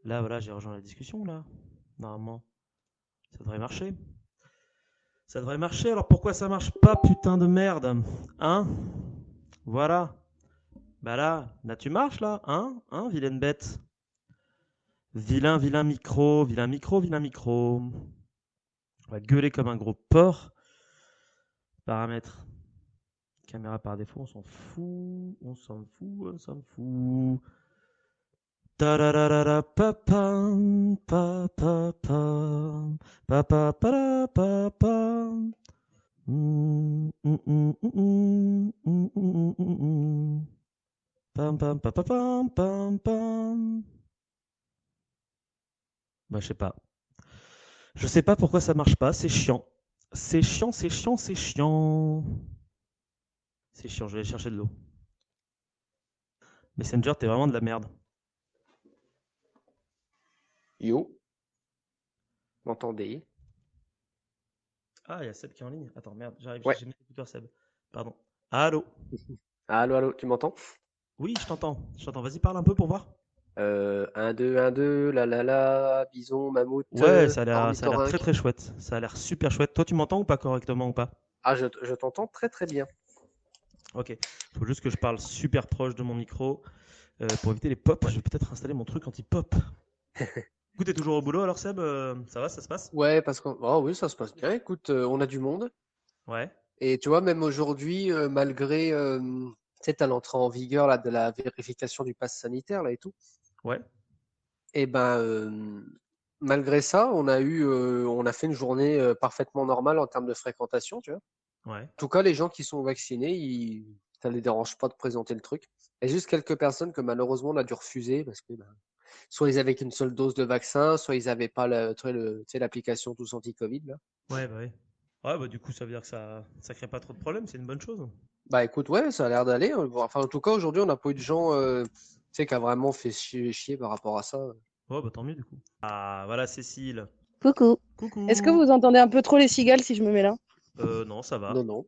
Là, voilà, j'ai rejoint la discussion, là. Normalement, ça devrait marcher. Ça devrait marcher, alors pourquoi ça marche pas, putain de merde? Hein? Voilà. Bah là, tu marches, là? Hein, vilaine bête? Vilain, vilain micro, vilain micro, vilain micro. On va gueuler comme un gros porc. Paramètres. Caméra par défaut, on s'en fout, on s'en fout, on s'en fout. Tararara papam, papapam, papapara Mm, mm, mm, mm, mm, mm, mm, mm, mm. Pam, pam, pa, pa, pam, pam, pam. Bah, je sais pas. Je sais pas pourquoi ça marche pas, c'est chiant. C'est chiant, c'est chiant, c'est chiant. C'est chiant, je vais aller chercher de l'eau. Messenger, t'es vraiment de la merde. Yo, m'entendez? Ah, il y a Seb qui est en ligne. Attends, merde, j'arrive, Ouais. j'ai mis l'écouteur Seb. Pardon. Allô? Allô, allô, tu m'entends? Oui, je t'entends. Je t'entends. Vas-y, parle un peu pour voir. 1, 2, la, bison, mammouth, Ouais, ça a l'air très ornithorynque. très chouette. Ça a l'air super chouette. Toi, tu m'entends ou pas correctement ou pas? Ah, je t'entends très très bien. Ok. Faut juste que je parle super proche de mon micro pour éviter les pops. Ouais. Je vais peut-être installer mon truc anti-pop. Du coup, t'es toujours au boulot alors, Seb? Ça va, ça se passe? Ouais, parce que oh, oui, ça se passe bien. Écoute, on a du monde. Ouais, Et tu vois, même aujourd'hui, malgré tu sais, t'as l'entrée en vigueur là, de la vérification du pass sanitaire là et tout, ouais. et ben malgré ça, on a fait une journée parfaitement normale en termes de fréquentation, tu vois. Ouais. En tout cas, les gens qui sont vaccinés, ça les dérange pas de présenter le truc. Il y a juste quelques personnes que malheureusement on a dû refuser parce que ben, soit ils avaient qu'une seule dose de vaccin, soit ils n'avaient pas tu sais, l'application Tous Anti-Covid là. Ouais, bah oui. Ouais, bah du coup, ça veut dire que ça crée pas trop de problèmes, c'est une bonne chose. Bah écoute, ouais, ça a l'air d'aller. Bon, enfin, en tout cas, aujourd'hui, on n'a pas eu de gens tu sais, qui a vraiment fait chier par rapport à ça. Oh, bah tant mieux du coup. Ah, voilà Cécile. Coucou. Est-ce que Coucou. vous entendez un peu trop les cigales si je me mets là? Non, ça va. Non, non.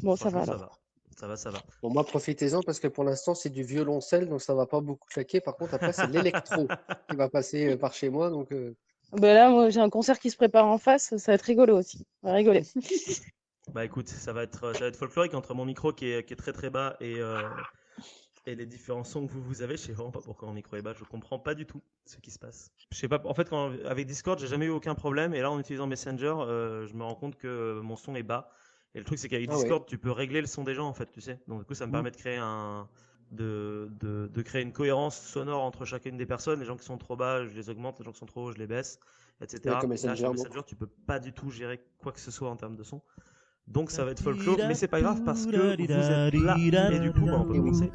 Bon, ça va Franchement, ça alors. va. Ça va, ça va. Bon, moi, profitez-en parce que pour l'instant, c'est du violoncelle, donc ça va pas beaucoup claquer. Par contre, après, c'est l'électro qui va passer par chez moi. Donc, Ben là, moi, j'ai un concert qui se prépare en face, ça va être rigolo aussi. On va rigoler. Bah écoute, ça va être folklorique entre mon micro qui est très très bas et les différents sons que vous avez. Je sais vraiment pas pourquoi mon micro est bas. Je comprends pas du tout ce qui se passe. Je sais pas. En fait, avec Discord, j'ai jamais eu aucun problème. Et là, en utilisant Messenger, je me rends compte que mon son est bas. Et le truc, c'est qu'avec ah ouais. Discord, tu peux régler le son des gens, en fait, tu sais. Donc du coup, ça me permet de créer une cohérence sonore entre chacune des personnes. Les gens qui sont trop bas, je les augmente. Les gens qui sont trop hauts, je les baisse, Avec le etc. Et là, sur Messenger, donc. Messenger, tu peux pas du tout gérer quoi que ce soit en termes de son. Donc ça va être folklore, mais c'est pas grave parce que vous êtes là. Et du coup, bah, on peut Et oui. commencer.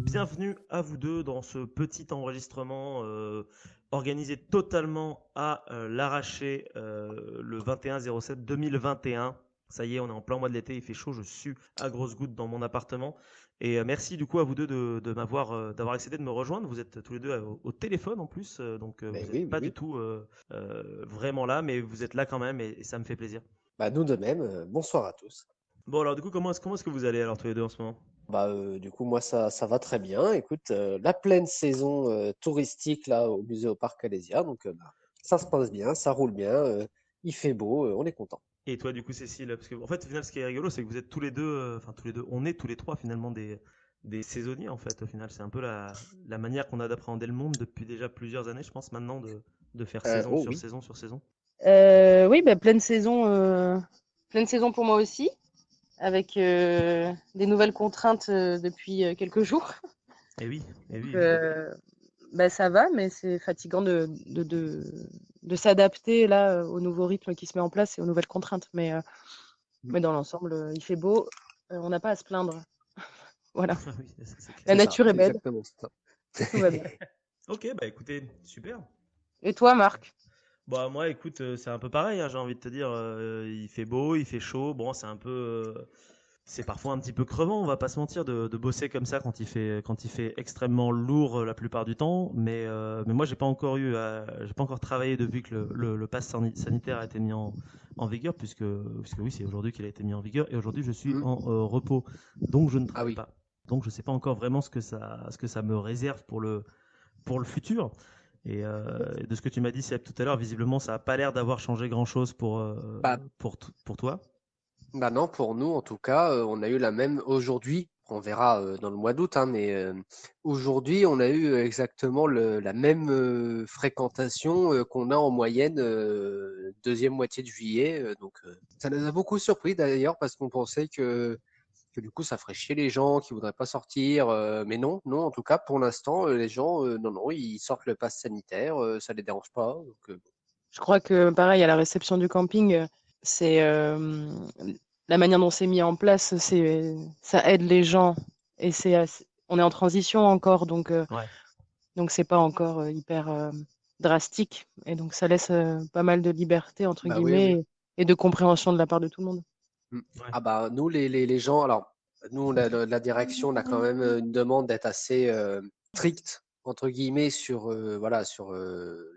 Bienvenue à vous deux dans ce petit enregistrement organisé totalement à l'arraché le 21/07/2021. Ça y est, on est en plein mois de l'été, il fait chaud, je sue à grosses gouttes dans mon appartement. Et merci du coup à vous deux d'avoir essayé de me rejoindre. Vous êtes tous les deux au téléphone en plus, donc Ben vous oui, n'êtes oui, pas du oui. tout vraiment là, mais vous êtes là quand même et ça me fait plaisir. Bah, nous de même. Bonsoir à tous. Bon alors du coup, comment est-ce que vous allez alors tous les deux en ce moment? Bah, du coup, moi, ça va très bien. Écoute, la pleine saison touristique là au musée au parc Alésia. Donc, bah, ça se passe bien, ça roule bien. Il fait beau, on est content. Et toi, du coup, Cécile, parce que en fait, au final, ce qui est rigolo, c'est que vous êtes tous les deux, enfin tous les deux, on est tous les trois finalement des saisonniers en fait. Au final, c'est un peu la manière qu'on a d'appréhender le monde depuis déjà plusieurs années, je pense maintenant de faire saison Oh sur oui. saison sur saison. Oui, ben pleine saison pour moi aussi, avec des nouvelles contraintes depuis quelques jours. Et oui, et Donc, oui, et oui. ben, ça va, mais c'est fatigant de s'adapter là au nouveau rythme qui se met en place et aux nouvelles contraintes. Mais dans l'ensemble, il fait beau, on n'a pas à se plaindre. Voilà, Ah oui, ça, c'est clair. la C'est ça, nature est c'est belle, exactement ça. tout va bien. Ok, bah écoutez, super. Et toi, Marc? Bah moi, écoute, c'est un peu pareil, hein, j'ai envie de te dire. Il fait beau, il fait chaud. Bon, c'est un peu. c'est parfois un petit peu crevant, on va pas se mentir, de bosser comme ça quand il fait extrêmement lourd la plupart du temps. Mais moi, j'ai pas encore travaillé depuis que le pass sanitaire a été mis en vigueur, puisque oui, c'est aujourd'hui qu'il a été mis en vigueur, et aujourd'hui je suis Mm. en repos, donc je ne Ah travaille oui. pas. Donc je sais pas encore vraiment ce que ça me réserve pour le futur. Et de ce que tu m'as dit, Seb, tout à l'heure, visiblement, ça n'a pas l'air d'avoir changé grand-chose Bah, pour toi. bah non, pour nous en tout cas, on a eu la même aujourd'hui. On verra dans le mois d'août, hein, mais aujourd'hui, on a eu exactement la même fréquentation qu'on a en moyenne deuxième moitié de juillet. Donc, ça nous a beaucoup surpris d'ailleurs parce qu'on pensait que du coup, ça ferait chier les gens qui voudraient pas sortir. Mais non, non, en tout cas, pour l'instant, les gens, non, non, ils sortent le pass sanitaire, ça les dérange pas. Donc, Je crois que pareil, à la réception du camping, c'est la manière dont c'est mis en place, ça aide les gens et on est en transition encore, Ouais, donc c'est pas encore hyper drastique et donc ça laisse pas mal de liberté entre bah oui, oui. guillemets et de compréhension de la part de tout le monde. Mm. ouais, Ah bah nous les gens alors nous la direction on a quand même une demande d'être assez stricte entre guillemets sur voilà sur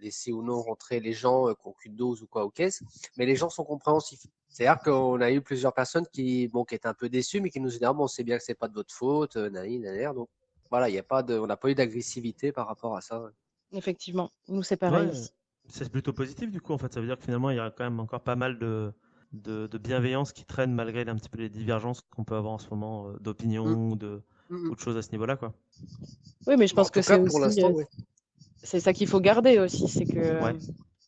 laisser ou non rentrer les gens qui ont qu'une dose ou quoi aux caisses, mais les gens sont compréhensifs. C'est-à-dire qu'on a eu plusieurs personnes qui étaient un peu déçues mais qui nous ont dit ah bon c'est bien que c'est pas de votre faute nani nanère, donc voilà il y a pas de on n'a pas eu d'agressivité par rapport à ça. Effectivement, nous c'est pareil ouais. aussi. C'est plutôt positif du coup. En fait, ça veut dire que finalement, il y a quand même encore pas mal de bienveillance qui traîne malgré un petit peu les divergences qu'on peut avoir en ce moment Mm, d'opinion mm, ou mm. de choses à ce niveau-là, quoi. Oui, mais je Bah, en pense que tout c'est cas pour aussi l'instant oui. c'est ça qu'il faut garder aussi, c'est que Ouais,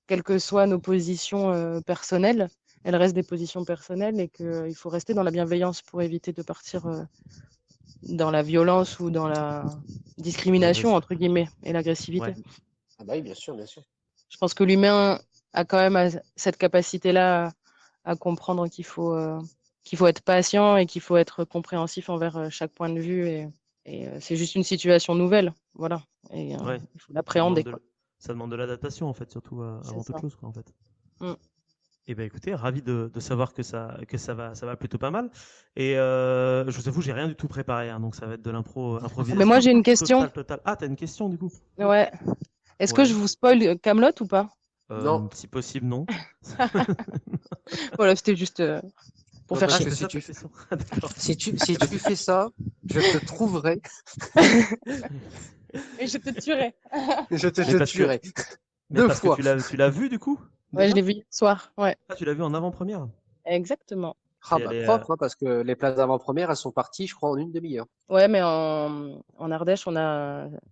quelles que soient nos positions personnelles, elles restent des positions personnelles et qu'il faut rester dans la bienveillance pour éviter de partir dans la violence ou dans la discrimination, l'agression. entre guillemets, et l'agressivité. Ouais, Ah bah oui bien sûr bien sûr. Je pense que l'humain a quand même cette capacité-là à comprendre qu'il faut être patient et qu'il faut être compréhensif envers chaque point de vue et c'est juste une situation nouvelle, voilà. Et ouais. il faut Ça demande l'appréhender, quoi. ça demande de l'adaptation en fait, surtout C'est avant toute ça. chose, quoi, en fait. Mm. Eh ben écoutez, ravi de savoir que ça va plutôt pas mal. Et je vous avoue, j'ai rien du tout préparé, hein, donc ça va être de Mais moi, improvisation j'ai une question. totale. Ah, t'as une question du coup? Ouais. Est-ce que je Ouais. vous spoil Camelot ou pas? Non. Si possible, non. Voilà, c'était juste pour Non, faire parce Ah, chier. que c'était ça ta question? Ah, d'accord. si tu fais ça, je te trouverai, Et je te tuerai. je te, Mais te parce que, tuerai. mais Deux parce que fois. tu l'as vu du coup Ouais, je déjà? l'ai vu hier soir. Ouais, Ah, tu l'as vu en avant-première. exactement. Ah Et elle bah est, propre, hein, parce que les places d'avant-première, elles sont parties, je crois, en une demi-heure. Ouais, mais en Ardèche,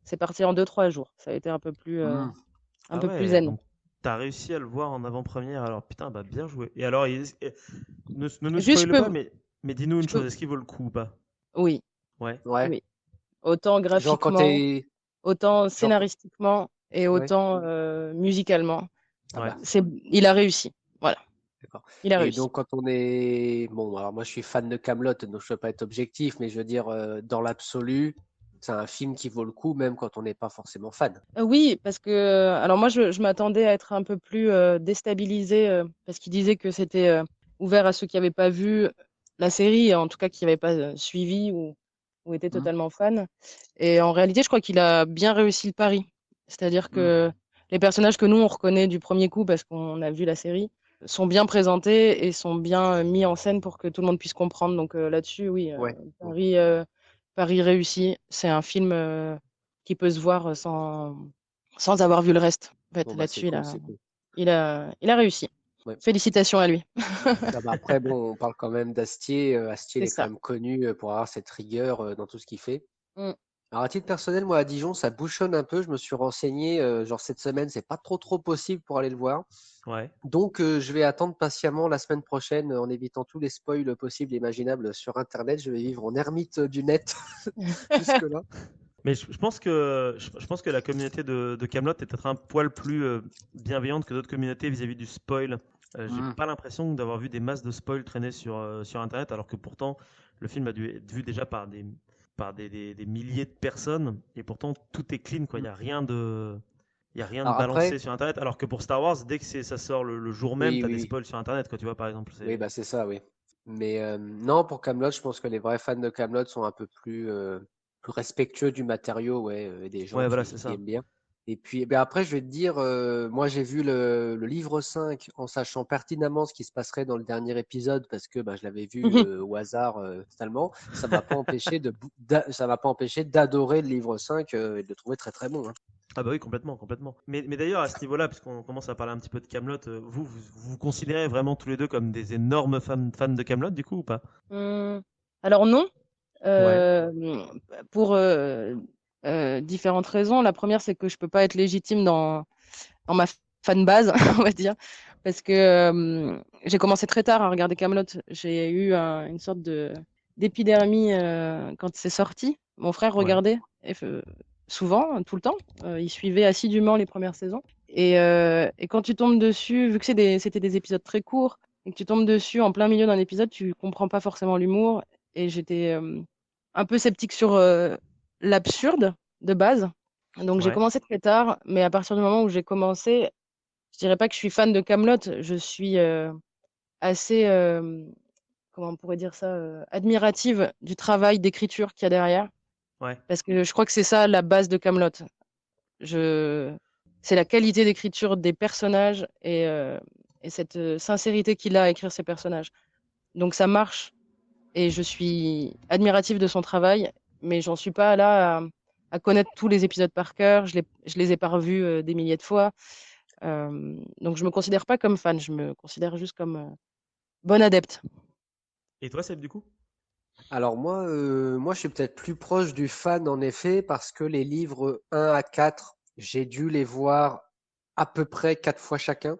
c'est parti en 2, 3 jours. Ça a été Hmm. un ah peu plus ouais, zen. donc t'as réussi à le voir en avant-première. Alors putain, bah bien joué. Et alors, ne nous Juste, spoile pas, mais dis-nous je une chose. peux, Est-ce qu'il vaut le coup ou pas? oui, Ouais. Ouais. oui. Autant Genre quand graphiquement, t'es... autant Genre... scénaristiquement et Ouais. autant musicalement. Ah Ouais. bah, Il a réussi. Voilà, d'accord. il a Et réussi. donc quand on est... Bon, alors moi je suis fan de Camelot, donc je ne veux pas être objectif, mais je veux dire, dans l'absolu, c'est un film qui vaut le coup, même quand on n'est pas forcément fan. Oui, parce que alors moi je m'attendais à être un peu plus déstabilisée parce qu'il disait que c'était ouvert à ceux qui n'avaient pas vu la série, en tout cas qui n'avaient pas suivi ou étaient Hmm. totalement fans. Et en réalité, je crois qu'il a bien réussi le pari. C'est-à-dire Hmm. que les personnages que nous on reconnaît du premier coup parce qu'on a vu la série sont bien présentés et sont bien mis en scène pour que tout le monde puisse comprendre. Donc là-dessus, oui, Ouais. Bon, pari réussi. C'est un film qui peut se voir sans avoir vu le reste. En fait, bon bah c'est là-dessus, cool, c'est cool. il a réussi. Ouais. Félicitations à lui. Ah bah après, bon, on parle quand même d'Astier. Astier, il C'est est quand ça. même connu pour avoir cette rigueur dans tout ce qu'il fait. Mm. Alors, à titre personnel, moi, à Dijon, ça bouchonne un peu. Je me suis renseigné, genre cette semaine, c'est pas trop possible pour aller le voir. Ouais. Donc, je vais attendre patiemment la semaine prochaine en évitant tous les spoils possibles et imaginables sur Internet. Je vais vivre en ermite du net jusque-là. Mais je pense que la communauté de Camelot est peut-être un poil plus bienveillante que d'autres communautés vis-à-vis du spoil. J'ai Hmm. pas l'impression d'avoir vu des masses de spoil traîner sur Internet, alors que pourtant le film a dû être vu déjà des milliers de personnes, et pourtant tout est clean, quoi. Hmm. Il y a rien de Alors après, balancé sur Internet, alors que pour Star Wars, dès que ça sort le jour même, oui, t'as oui, des oui. spoils sur Internet, quoi. Tu vois, par exemple, Oui, bah c'est ça, oui. Mais non, pour Kaamelott, je pense que les vrais fans de Kaamelott sont un peu plus respectueux du matériau, ouais, et des gens Ouais, voilà, qui, c'est qui ça. aiment bien. Et puis ben après, je vais te dire, moi j'ai vu le livre 5 en sachant pertinemment ce qui se passerait dans le dernier épisode parce que ben, je l'avais vu au hasard totalement. Ça m'a pas empêché d'adorer le livre 5 et de le trouver très très bon, hein. Ah bah oui, complètement, complètement. Mais d'ailleurs, à ce niveau-là, puisqu'on commence à parler un petit peu de Camelot, vous considérez vraiment tous les deux comme des énormes fans de Camelot, du coup, ou pas? Mmh, alors non, Ouais, pour différentes raisons. La première, c'est que je peux pas être légitime dans ma fan base, on va dire, parce que j'ai commencé très tard à regarder Camelot. J'ai eu une sorte de d'épidermie quand c'est sorti. Mon frère ouais, regardait souvent, tout le temps. Il suivait assidûment les premières saisons. Et quand tu tombes dessus, vu que c'était des épisodes très courts, et que tu tombes dessus en plein milieu d'un épisode, tu comprends pas forcément l'humour. Et j'étais un peu sceptique sur l'absurde de base. Donc j'ai ouais. commencé très tard, mais à partir du moment où j'ai commencé, je dirais pas que je suis fan de Camelot, je suis assez, comment on pourrait dire ça, admirative du travail d'écriture qu'il y a derrière, Ouais. parce que je crois que c'est ça la base de Camelot. Je... C'est la qualité d'écriture des personnages et cette sincérité qu'il a à écrire ses personnages. Donc ça marche et je suis admirative de son travail, mais j'en suis pas là à connaître tous les épisodes par cœur. Je les ai pas revus des milliers de fois. Donc je me considère pas comme fan, je me considère juste comme bonne adepte. Et toi, Seb, du coup? Alors moi je suis peut-être plus proche du fan en effet parce que les livres 1 à 4, j'ai dû les voir à peu près 4 fois chacun.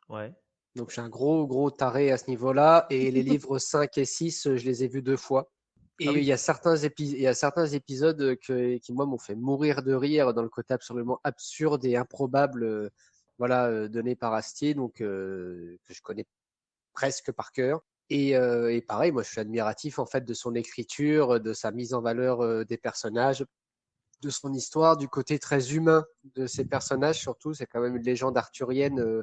Ouais. Donc je suis un gros taré à ce niveau-là. Et les livres 5 et 6, je les ai vus 2 fois. Ah Et oui. il y a certains épisodes qui moi m'ont fait mourir de rire dans le côté absolument absurde et improbable, voilà, donné par Astier, donc que je connais presque par cœur. Et pareil, moi je suis admiratif en fait de son écriture, de sa mise en valeur des personnages, de son histoire, du côté très humain de ses personnages surtout. C'est quand même une légende arthurienne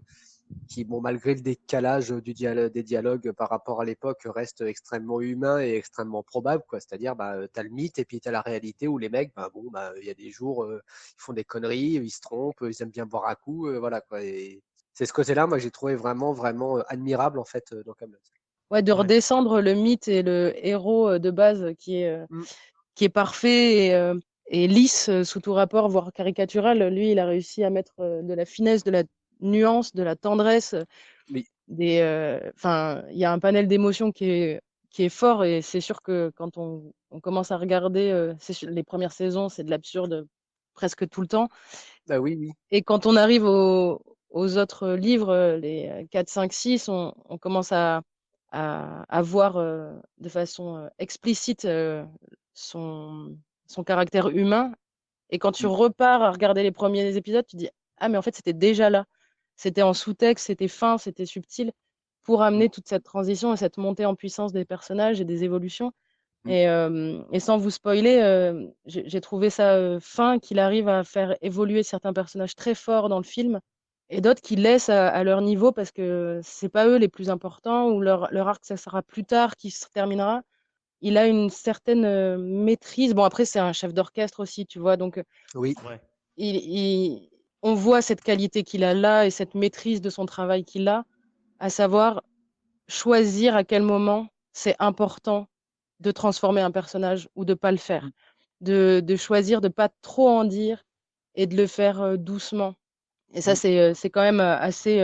qui, bon, malgré le décalage des dialogues par rapport à l'époque, reste extrêmement humain et extrêmement probable, quoi. C'est-à-dire, bah, t'as le mythe et puis t'as la réalité où les mecs, bah, bon, bah, il y a des jours, ils font des conneries, ils se trompent, ils aiment bien boire à coup, voilà, quoi. Et c'est ce côté-là, moi, j'ai trouvé vraiment admirable, en fait, dans Camelot. Ouais, de Ouais. redescendre le mythe et le héros de base Mm. qui est parfait et lisse sous tout rapport, voire caricatural. Lui, il a réussi à mettre de la finesse, de la nuance, de la tendresse. Oui, Enfin, il y a un panel d'émotions qui est fort et c'est sûr que quand on commence à regarder les premières saisons, c'est de l'absurde presque tout le temps. bah oui, oui. Et quand on arrive aux autres livres, les 4, 5, 6, on commence à voir de façon explicite son, son caractère humain. Et quand tu Mm. repars à regarder les premiers épisodes, tu dis, ah, mais en fait, c'était déjà là. C'était en sous-texte, c'était fin, c'était subtil pour Mm. amener toute cette transition et cette montée en puissance des personnages et des évolutions. Mm. Et sans vous spoiler, j'ai trouvé ça fin qu'il arrive à faire évoluer certains personnages très forts dans le film et d'autres qui laissent à leur niveau parce que c'est pas eux les plus importants ou leur arc, ça sera plus tard qui se terminera. Il a une certaine maîtrise. Bon, après, c'est un chef d'orchestre aussi, tu vois, donc Oui, Ouais. il, il- on voit cette qualité qu'il a là et cette maîtrise de son travail qu'il a, à savoir choisir à quel moment c'est important de transformer un personnage ou de pas le faire, de choisir de pas trop en dire et de le faire doucement. Et ça, Mm. c'est quand même assez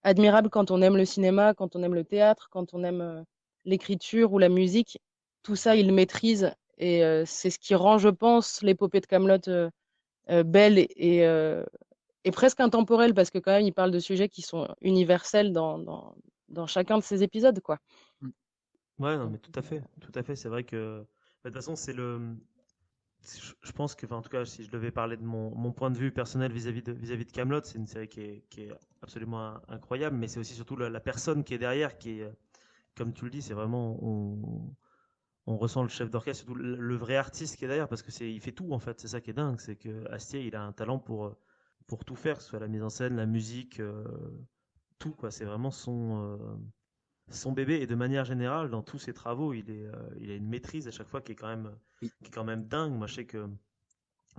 admirable quand on aime le cinéma, quand on aime le théâtre, quand on aime l'écriture ou la musique. Tout ça, il le maîtrise et c'est ce qui rend, je pense, l'épopée de Camelot belle et presque intemporelle parce que quand même, il parle de sujets qui sont universels dans chacun de ses épisodes, quoi. Mm. Ouais, non, Donc, mais tout à fait. Tout à fait. C'est vrai que, bah, de toute façon, je pense que, enfin, en tout cas, si je devais parler de mon point de vue personnel vis-à-vis de Camelot, c'est une série qui est absolument incroyable, mais c'est aussi surtout la personne qui est derrière, qui est, comme tu le dis, c'est vraiment, on ressent le chef d'orchestre, surtout le vrai artiste qui est derrière, parce que il fait tout en fait. C'est ça qui est dingue, c'est que Astier, il a un talent pour tout faire, que ce soit la mise en scène, la musique, tout quoi. C'est vraiment son bébé et de manière générale, dans tous ses travaux, il a une maîtrise à chaque fois Oui. qui est quand même dingue. Moi, je sais que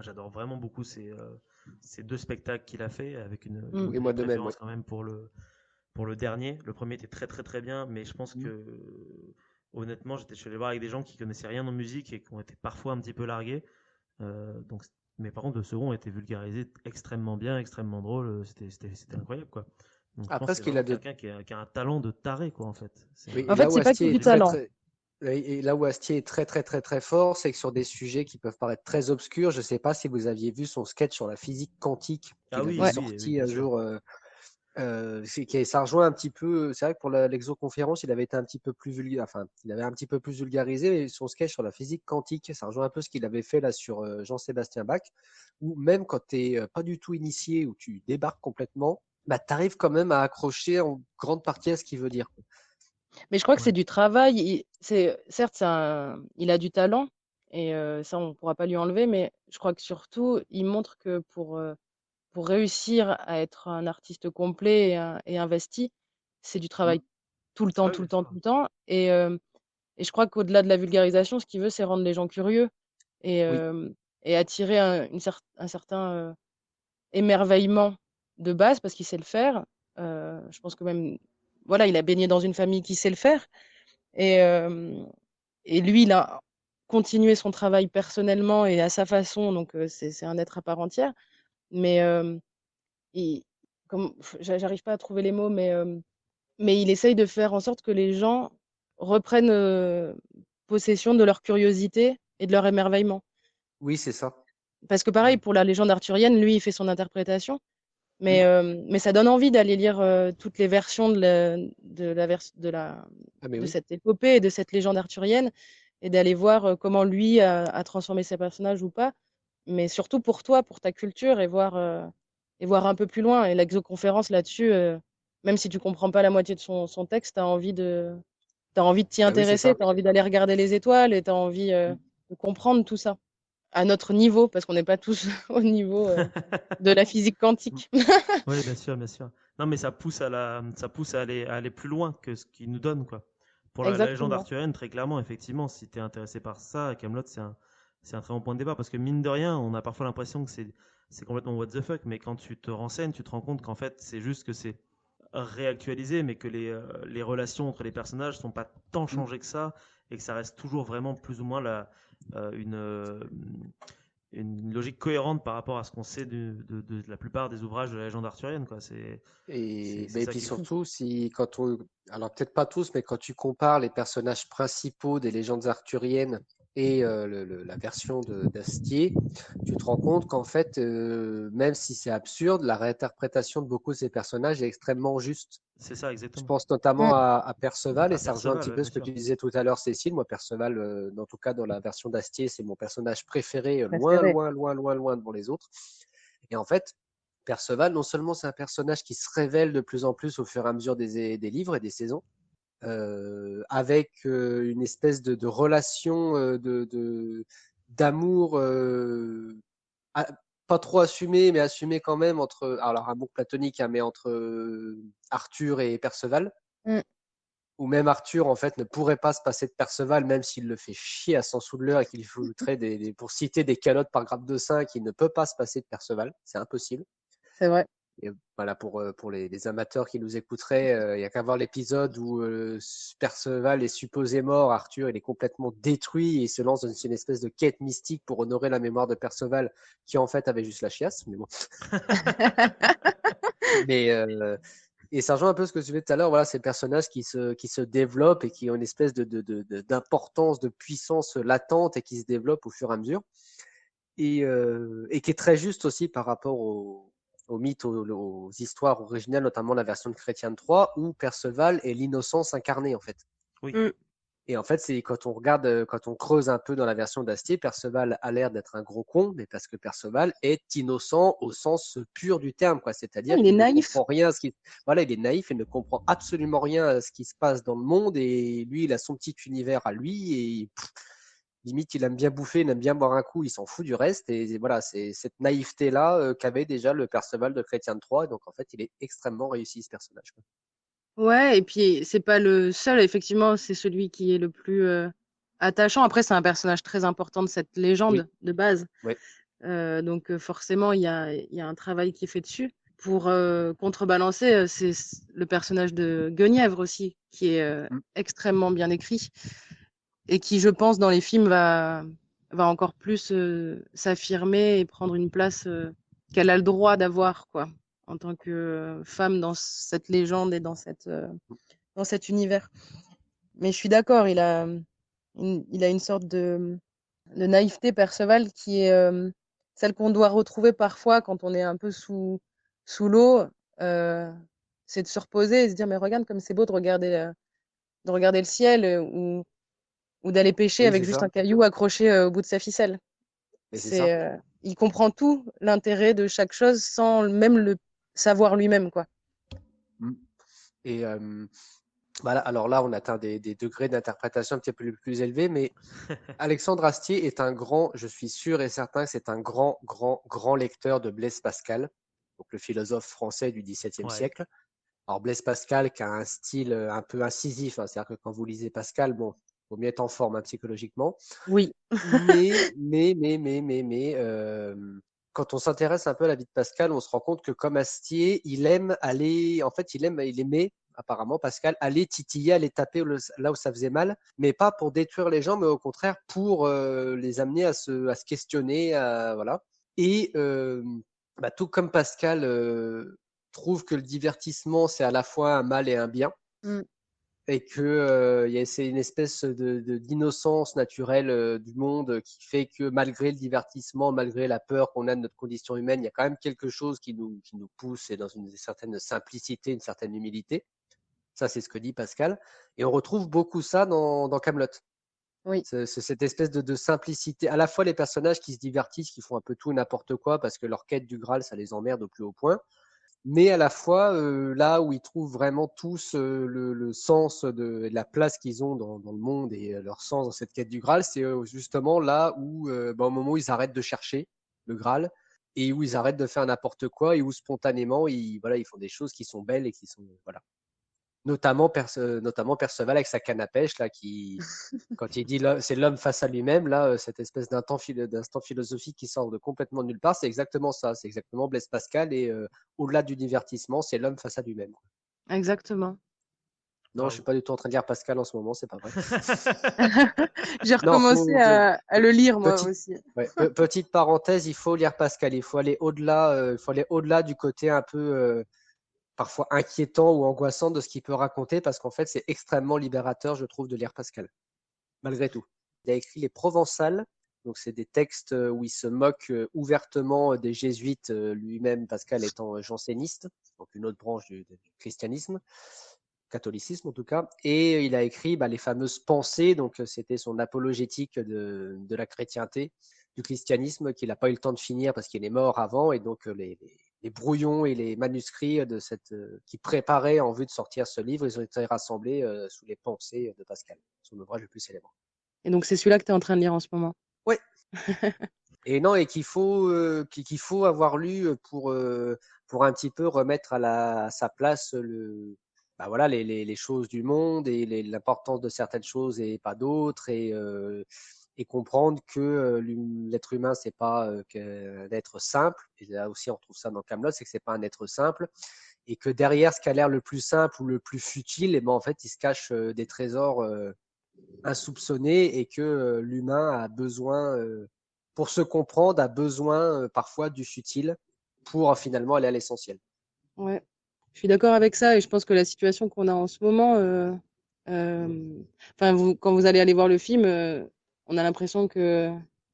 j'adore vraiment beaucoup ces deux spectacles qu'il a fait avec une Et moi petite de même, oui. préférence quand même pour le dernier. Le premier était très très très bien, mais je pense Mm. que honnêtement, je suis allé voir avec des gens qui connaissaient rien en musique et qui ont été parfois un petit peu largués. Donc, mais par contre, le second était vulgarisé extrêmement bien, extrêmement drôle. C'était incroyable, quoi. Donc, je pense Après, que ce c'est qu'il a vraiment de quelqu'un qui a un talent de taré, quoi, en fait. Oui, En et fait, là où c'est pas que Astier du est très talent. très et là où Astier est très très très très fort, c'est que sur des sujets qui peuvent paraître très obscurs, je ne sais pas si vous aviez vu son sketch sur la physique quantique Ah qu'il oui, avait Ouais. oui, oui, sorti bien un sûr. jour. Ça rejoint un petit peu. C'est vrai que pour l'exoconférence, il avait été un petit peu plus vulgaire, enfin, il avait un petit peu plus vulgarisé, mais son sketch sur la physique quantique, ça rejoint un peu ce qu'il avait fait là sur Jean-Sébastien Bach, où même quand tu n'es pas du tout initié, où tu débarques complètement, bah, tu arrives quand même à accrocher en grande partie à ce qu'il veut dire. Mais je crois que c'est Ouais. du travail. Certes, il a du talent et ça, on ne pourra pas lui enlever, mais je crois que surtout, il montre que pour réussir à être un artiste complet et investi, c'est du Mm. travail tout le temps, Ah oui, tout le bien temps, sûr. tout le temps. Et je crois qu'au-delà de la vulgarisation, ce qu'il veut, c'est rendre les gens curieux et, Oui, et attirer un certain émerveillement de base parce qu'il sait le faire. Je pense que même, voilà, il a baigné dans une famille qui sait le faire. Et, euh, et lui, il a continué son travail personnellement et à sa façon, donc c'est un être à part entière. Mais il, j'arrive pas à trouver les mots, mais il essaye de faire en sorte que les gens reprennent possession de leur curiosité et de leur émerveillement. oui, c'est ça. Parce que pareil, Ouais. pour la légende arthurienne, lui, il fait son interprétation, Mm. mais ça donne envie d'aller lire toutes les versions Ah, mais de oui. cette épopée et de cette légende arthurienne et d'aller voir comment lui a transformé ses personnages ou pas. Mais surtout pour toi, pour ta culture et voir un peu plus loin. Et l'exoconférence là-dessus, même si tu comprends pas la moitié de son texte, t'as envie de t'y Ah oui, c'est intéresser, ça. tu as envie d'aller regarder les étoiles et tu as envie Mm. de comprendre tout ça à notre niveau, parce qu'on n'est pas tous au niveau de la physique Mm. quantique. Oui, bien sûr, bien sûr. Non, mais ça pousse à aller plus loin que ce qu'il nous donne, quoi. Pour la légende Exactement. arthurienne, très clairement, effectivement, si tu es intéressé par ça, Camelot, c'est un très bon point de départ parce que mine de rien, on a parfois l'impression que c'est complètement what the fuck, mais quand tu te renseignes, tu te rends compte qu'en fait, c'est juste que c'est réactualisé, mais que les relations entre les personnages sont pas tant Mm. changées que ça et que ça reste toujours vraiment plus ou moins euh, une, euh, une logique cohérente par rapport à ce qu'on sait de la plupart des ouvrages de la légende arthurienne, quoi. C'est Et ça puis qui est fou. surtout, alors peut-être pas tous, mais quand tu compares les personnages principaux des légendes arthuriennes et la version d'Astier, tu te rends compte qu'en fait, même si c'est absurde, la réinterprétation de beaucoup de ces personnages est extrêmement juste. C'est ça, Je exactement. pense notamment à Perceval, et À ça rejoint un Perceval, petit ouais, peu bien ce que sûr. tu disais tout à l'heure, Cécile. Moi, Perceval, en tout cas dans la version d'Astier, c'est mon personnage préféré, loin, Préféré. loin, loin, loin, loin devant les autres. Et en fait, Perceval, non seulement c'est un personnage qui se révèle de plus en plus au fur et à mesure des livres et des saisons, avec une espèce de relation d'amour a- pas trop assumé, mais assumé quand même entre, alors amour platonique, hein, mais entre Arthur et Perceval, Mm. ou même Arthur en fait ne pourrait pas se passer de Perceval, même s'il le fait chier à 100 sous de l'heure et qu'il foutrait pour citer des calottes par grade de 5, il ne peut pas se passer de Perceval, c'est impossible. C'est vrai. Et voilà, pour les amateurs qui nous écouteraient, il n'y a qu'à voir l'épisode où Perceval est supposé mort, Arthur il est complètement détruit et il se lance dans une espèce de quête mystique pour honorer la mémoire de Perceval, qui en fait avait juste la chiasse. Mais bon. Mais, et ça rejoint un peu ce que tu disais tout à l'heure, voilà, ces personnages qui se développent et qui ont une espèce d'importance, de puissance latente et qui se développent au fur et à mesure. Et qui est très juste aussi par rapport aux mythes, aux histoires originales, notamment la version de Chrétien de Troyes, où Perceval est l'innocence incarnée, en fait. Oui, Mm. Et en fait, c'est quand on regarde, quand on creuse un peu dans la version d'Astier, Perceval a l'air d'être un gros con, mais parce que Perceval est innocent au sens pur du terme, quoi. C'est-à-dire Il est qu'il ne naïf. comprend rien à ce qui, voilà, il est naïf et ne comprend absolument rien à ce qui se passe dans le monde. Et lui, il a son petit univers à lui et limite, il aime bien bouffer, il aime bien boire un coup, il s'en fout du reste. Et voilà, c'est cette naïveté-là qu'avait déjà le Perceval de Chrétien de Troyes. Donc en fait, il est extrêmement réussi ce personnage, quoi. Ouais, et puis c'est pas le seul, effectivement, c'est celui qui est le plus attachant. Après, c'est un personnage très important de cette Oui, légende de base. oui. Donc forcément, il y a un travail qui est fait dessus. Pour contrebalancer, le personnage de Guenièvre aussi, qui est Mm. extrêmement bien écrit et qui, je pense, dans les films, va encore plus s'affirmer et prendre une place qu'elle a le droit d'avoir, quoi, en tant que femme dans cette légende et dans cet univers. Mais je suis d'accord, il a une sorte de naïveté, Perceval, qui est celle qu'on doit retrouver parfois quand on est un peu sous l'eau. euh, c'est de se reposer et se dire, mais regarde comme c'est beau de regarder le ciel, ou d'aller pêcher Oui, avec c'est juste ça. un caillou accroché au bout de sa ficelle. Et c'est ça. Il comprend tout l'intérêt de chaque chose sans même le savoir lui-même, quoi. Mm. Et voilà, alors là, on atteint des degrés d'interprétation un petit peu plus élevés, mais Alexandre Astier est un grand, je suis sûr et certain que c'est un grand, grand, grand lecteur de Blaise Pascal, donc le philosophe français du XVIIe Ouais. siècle. Alors Blaise Pascal qui a un style un peu incisif, hein, c'est-à-dire que quand vous lisez Pascal, bon, il vaut mieux être en forme psychologiquement. Oui. Mais, quand on s'intéresse un peu à la vie de Pascal, on se rend compte que comme Astier, il aime aller, en fait, il aimait apparemment Pascal aller titiller, aller taper là où ça faisait mal, mais pas pour détruire les gens, mais au contraire pour les amener à se questionner, voilà. Et tout comme Pascal trouve que le divertissement c'est à la fois un mal et un bien, Mm. et que c'est une espèce d'innocence naturelle du monde qui fait que malgré le divertissement, malgré la peur qu'on a de notre condition humaine, il y a quand même quelque chose qui nous pousse et dans une certaine simplicité, une certaine humilité. Ça, c'est ce que dit Pascal. Et on retrouve beaucoup ça dans Camelot. Oui. C'est cette espèce de simplicité. À la fois les personnages qui se divertissent, qui font un peu tout et n'importe quoi parce que leur quête du Graal, ça les emmerde au plus haut point, mais à la fois là où ils trouvent vraiment tous le sens de la place qu'ils ont dans le monde et leur sens dans cette quête du Graal, c'est justement là où, au moment où ils arrêtent de chercher le Graal et où ils arrêtent de faire n'importe quoi et où spontanément voilà, ils font des choses qui sont belles et qui sont voilà. Notamment Perceval avec sa canne à pêche là, quand il dit c'est l'homme face à lui-même, là, cette espèce d'instant philosophique qui sort de complètement nulle part, c'est exactement ça. C'est exactement Blaise Pascal et au-delà du divertissement, c'est l'homme face à lui-même. Exactement. Non, je suis pas du tout en train de lire Pascal en ce moment, c'est pas vrai. J'ai Non, recommencé à le lire, moi petite, aussi. ouais, petite parenthèse, il faut lire Pascal. Il faut aller au-delà. Il faut aller au-delà du côté un peu parfois inquiétant ou angoissant de ce qu'il peut raconter, parce qu'en fait, c'est extrêmement libérateur, je trouve, de lire Pascal. Malgré tout. Il a écrit les Provençales, donc c'est des textes où il se moque ouvertement des jésuites, lui-même Pascal étant janséniste, donc une autre branche du christianisme, catholicisme en tout cas, et il a écrit les fameuses pensées, donc c'était son apologétique de la chrétienté, du christianisme qu'il n'a pas eu le temps de finir parce qu'il est mort avant, et donc les brouillons et les manuscrits qui préparaient en vue de sortir ce livre, ils ont été rassemblés sous les pensées de Pascal, son ouvrage le plus célèbre. Et donc, c'est celui-là que tu es en train de lire en ce moment. Ouais. Et non, et qu'il faut avoir lu pour un petit peu remettre à sa place voilà, les choses du monde et l'importance de certaines choses et pas d'autres, et comprendre que l'être humain, c'est pas qu'un être simple. Et là aussi, on retrouve ça dans Camelot, c'est que c'est pas un être simple, et que derrière ce qui a l'air le plus simple ou le plus futile, et en fait, il se cache des trésors insoupçonnés, et que l'humain a besoin, pour se comprendre, a besoin parfois du futile pour finalement aller à l'essentiel. Ouais. Je suis d'accord avec ça et je pense que la situation qu'on a en ce moment, quand vous allez aller voir le film, on a l'impression que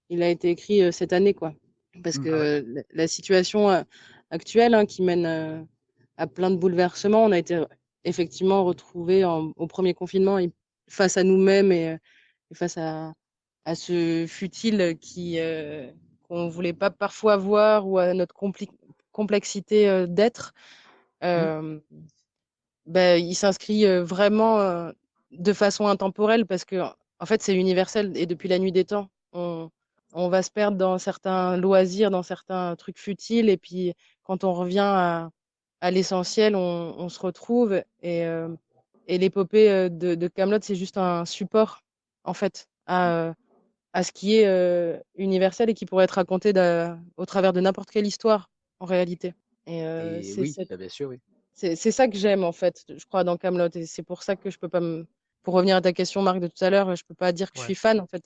il a été écrit cette année, quoi. Parce Mm. Ah ouais? que la situation actuelle, hein, qui mène à plein de bouleversements, on a été effectivement retrouvés au premier confinement face à nous-mêmes et face à ce futile qu'on voulait pas parfois voir, ou à notre complexité d'être. Mm. Euh, il s'inscrit vraiment de façon intemporelle parce que, en fait, c'est universel et depuis la nuit des temps, on va se perdre dans certains loisirs, dans certains trucs futiles, et puis quand on revient à l'essentiel, on se retrouve et l'épopée de Camelot, c'est juste un support, en fait, à ce qui est universel et qui pourrait être raconté au travers de n'importe quelle histoire, en réalité. Et Et oui, bah, bien sûr, oui. c'est ça que j'aime, en fait, je crois, dans Camelot. Et c'est pour ça que je peux pas Pour revenir à ta question, Marc, de tout à l'heure, je peux pas dire que je Ouais. suis fan. En fait,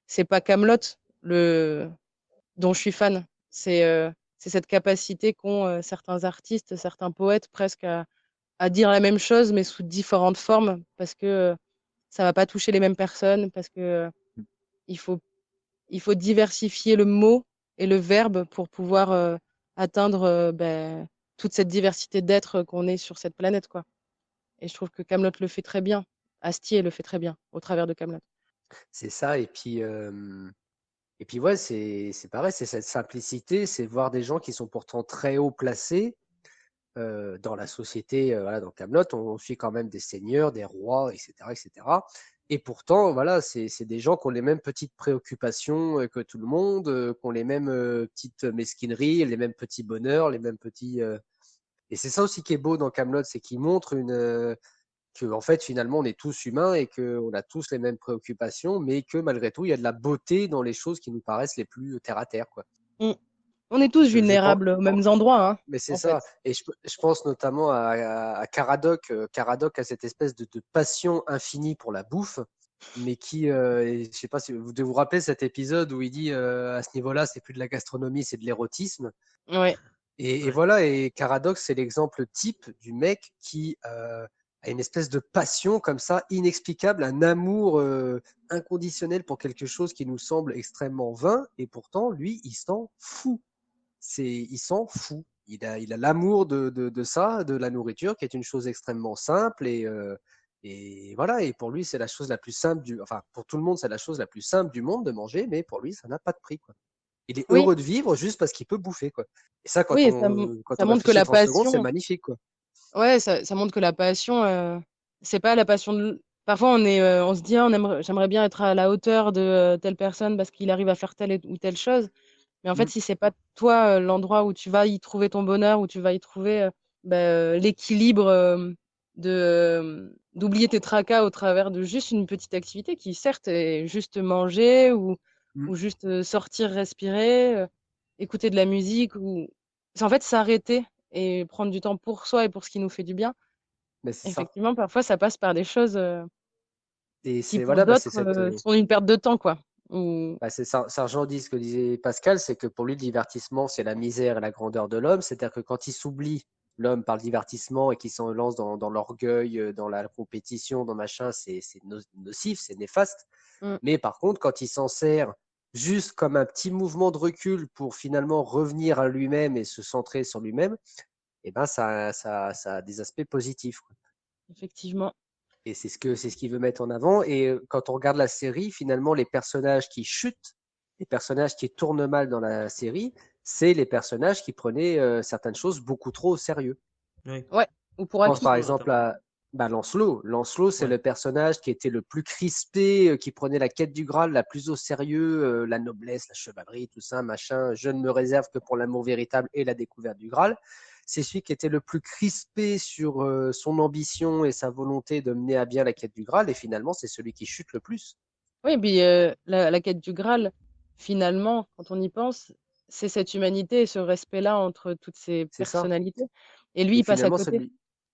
c'est pas Camelot dont je suis fan. C'est cette capacité qu'ont certains artistes, certains poètes presque à dire la même chose, mais sous différentes formes, parce que ça va pas toucher les mêmes personnes, parce que il faut, il faut diversifier le mot et le verbe pour pouvoir atteindre toute cette diversité d'êtres qu'on est sur cette planète, quoi. Et je trouve que Camelot le fait très bien. Astier le fait très bien au travers de Camelot. C'est ça. Et puis ouais, c'est pareil, c'est cette simplicité, c'est voir des gens qui sont pourtant très haut placés dans la société. Voilà, dans Camelot, on suit quand même des seigneurs, des rois, etc., etc. Et pourtant, voilà, c'est des gens qui ont les mêmes petites préoccupations que tout le monde, qui ont les mêmes petites mesquineries, les mêmes petits bonheurs, les mêmes petits. Et c'est ça aussi qui est beau dans Camelot, c'est qu'il montre que en fait finalement on est tous humains et qu'on a tous les mêmes préoccupations, mais que malgré tout il y a de la beauté dans les choses qui nous paraissent les plus terre à terre, quoi. Mm. On est tous Je pense, vulnérables aux mêmes endroits, hein, mais c'est en fait. ça. Et je pense notamment à Caradoc. Caradoc a cette espèce de passion infinie pour la bouffe, mais je sais pas si vous devez vous rappeler cet épisode où il dit à ce niveau-là, c'est plus de la gastronomie, c'est de l'érotisme. Ouais. Et Ouais. voilà, et Caradoc, c'est l'exemple type du mec qui a une espèce de passion comme ça, inexplicable, un amour inconditionnel pour quelque chose qui nous semble extrêmement vain, et pourtant, lui, il s'en fout. Il s'en fout. Il a l'amour de ça, de la nourriture, qui est une chose extrêmement simple, et voilà, et pour lui, c'est la chose la plus simple enfin, pour tout le monde, c'est la chose la plus simple du monde de manger, mais pour lui, ça n'a pas de prix, quoi. Il est Oui, heureux de vivre juste parce qu'il peut bouffer, quoi. Et ça, oui, quand ça on montre que réfléchit la 30 secondes, c'est passion, magnifique, quoi. ouais, ça montre que la passion, c'est pas la passion Parfois, on se dit, ah, j'aimerais bien être à la hauteur de telle personne parce qu'il arrive à faire telle ou telle chose. Mais en fait, Mm, si c'est pas toi l'endroit où tu vas y trouver ton bonheur, où tu vas y trouver l'équilibre d'oublier tes tracas au travers de juste une petite activité qui, certes, est juste manger mm. ou juste sortir, respirer, écouter de la musique ou c'est en fait s'arrêter et prendre du temps pour soi et pour ce qui nous fait du bien. Mais c'est ça. Effectivement, parfois, ça passe par des choses Et qui, c'est pour voilà, d'autres, sont une perte de temps, quoi. Ou... c'est ça. Sargent dit ce que disait Pascal, c'est que pour lui, le divertissement, c'est la misère et la grandeur de l'homme. C'est-à-dire que quand il s'oublie, l'homme par le divertissement et qu'il s'en lance dans l'orgueil, dans la compétition, dans machin, c'est nocif, c'est néfaste. Mm. Mais par contre, quand il s'en sert juste comme un petit mouvement de recul pour finalement revenir à lui-même et se centrer sur lui-même, eh ben ça a des aspects positifs, quoi. Effectivement. Et c'est ce qu'il veut mettre en avant. Et quand on regarde la série, finalement, les personnages qui chutent, les personnages qui tournent mal dans la série, c'est les personnages qui prenaient certaines choses beaucoup trop au sérieux. Oui. Ouais, ou pour Je pense acquis. par Lancelot, exemple notamment. à Lancelot. Lancelot, c'est Ouais. le personnage qui était le plus crispé, qui prenait la quête du Graal la plus au sérieux, la noblesse, la chevalerie, tout ça, machin. Je ne me réserve que pour l'amour véritable et la découverte du Graal. C'est celui qui était le plus crispé sur son ambition et sa volonté de mener à bien la quête du Graal. Et finalement, c'est celui qui chute le plus. Oui, et puis la quête du Graal, finalement, quand on y pense, c'est cette humanité et ce respect-là entre toutes ces C'est ça. personnalités. Et lui, Et il passe à finalement, côté.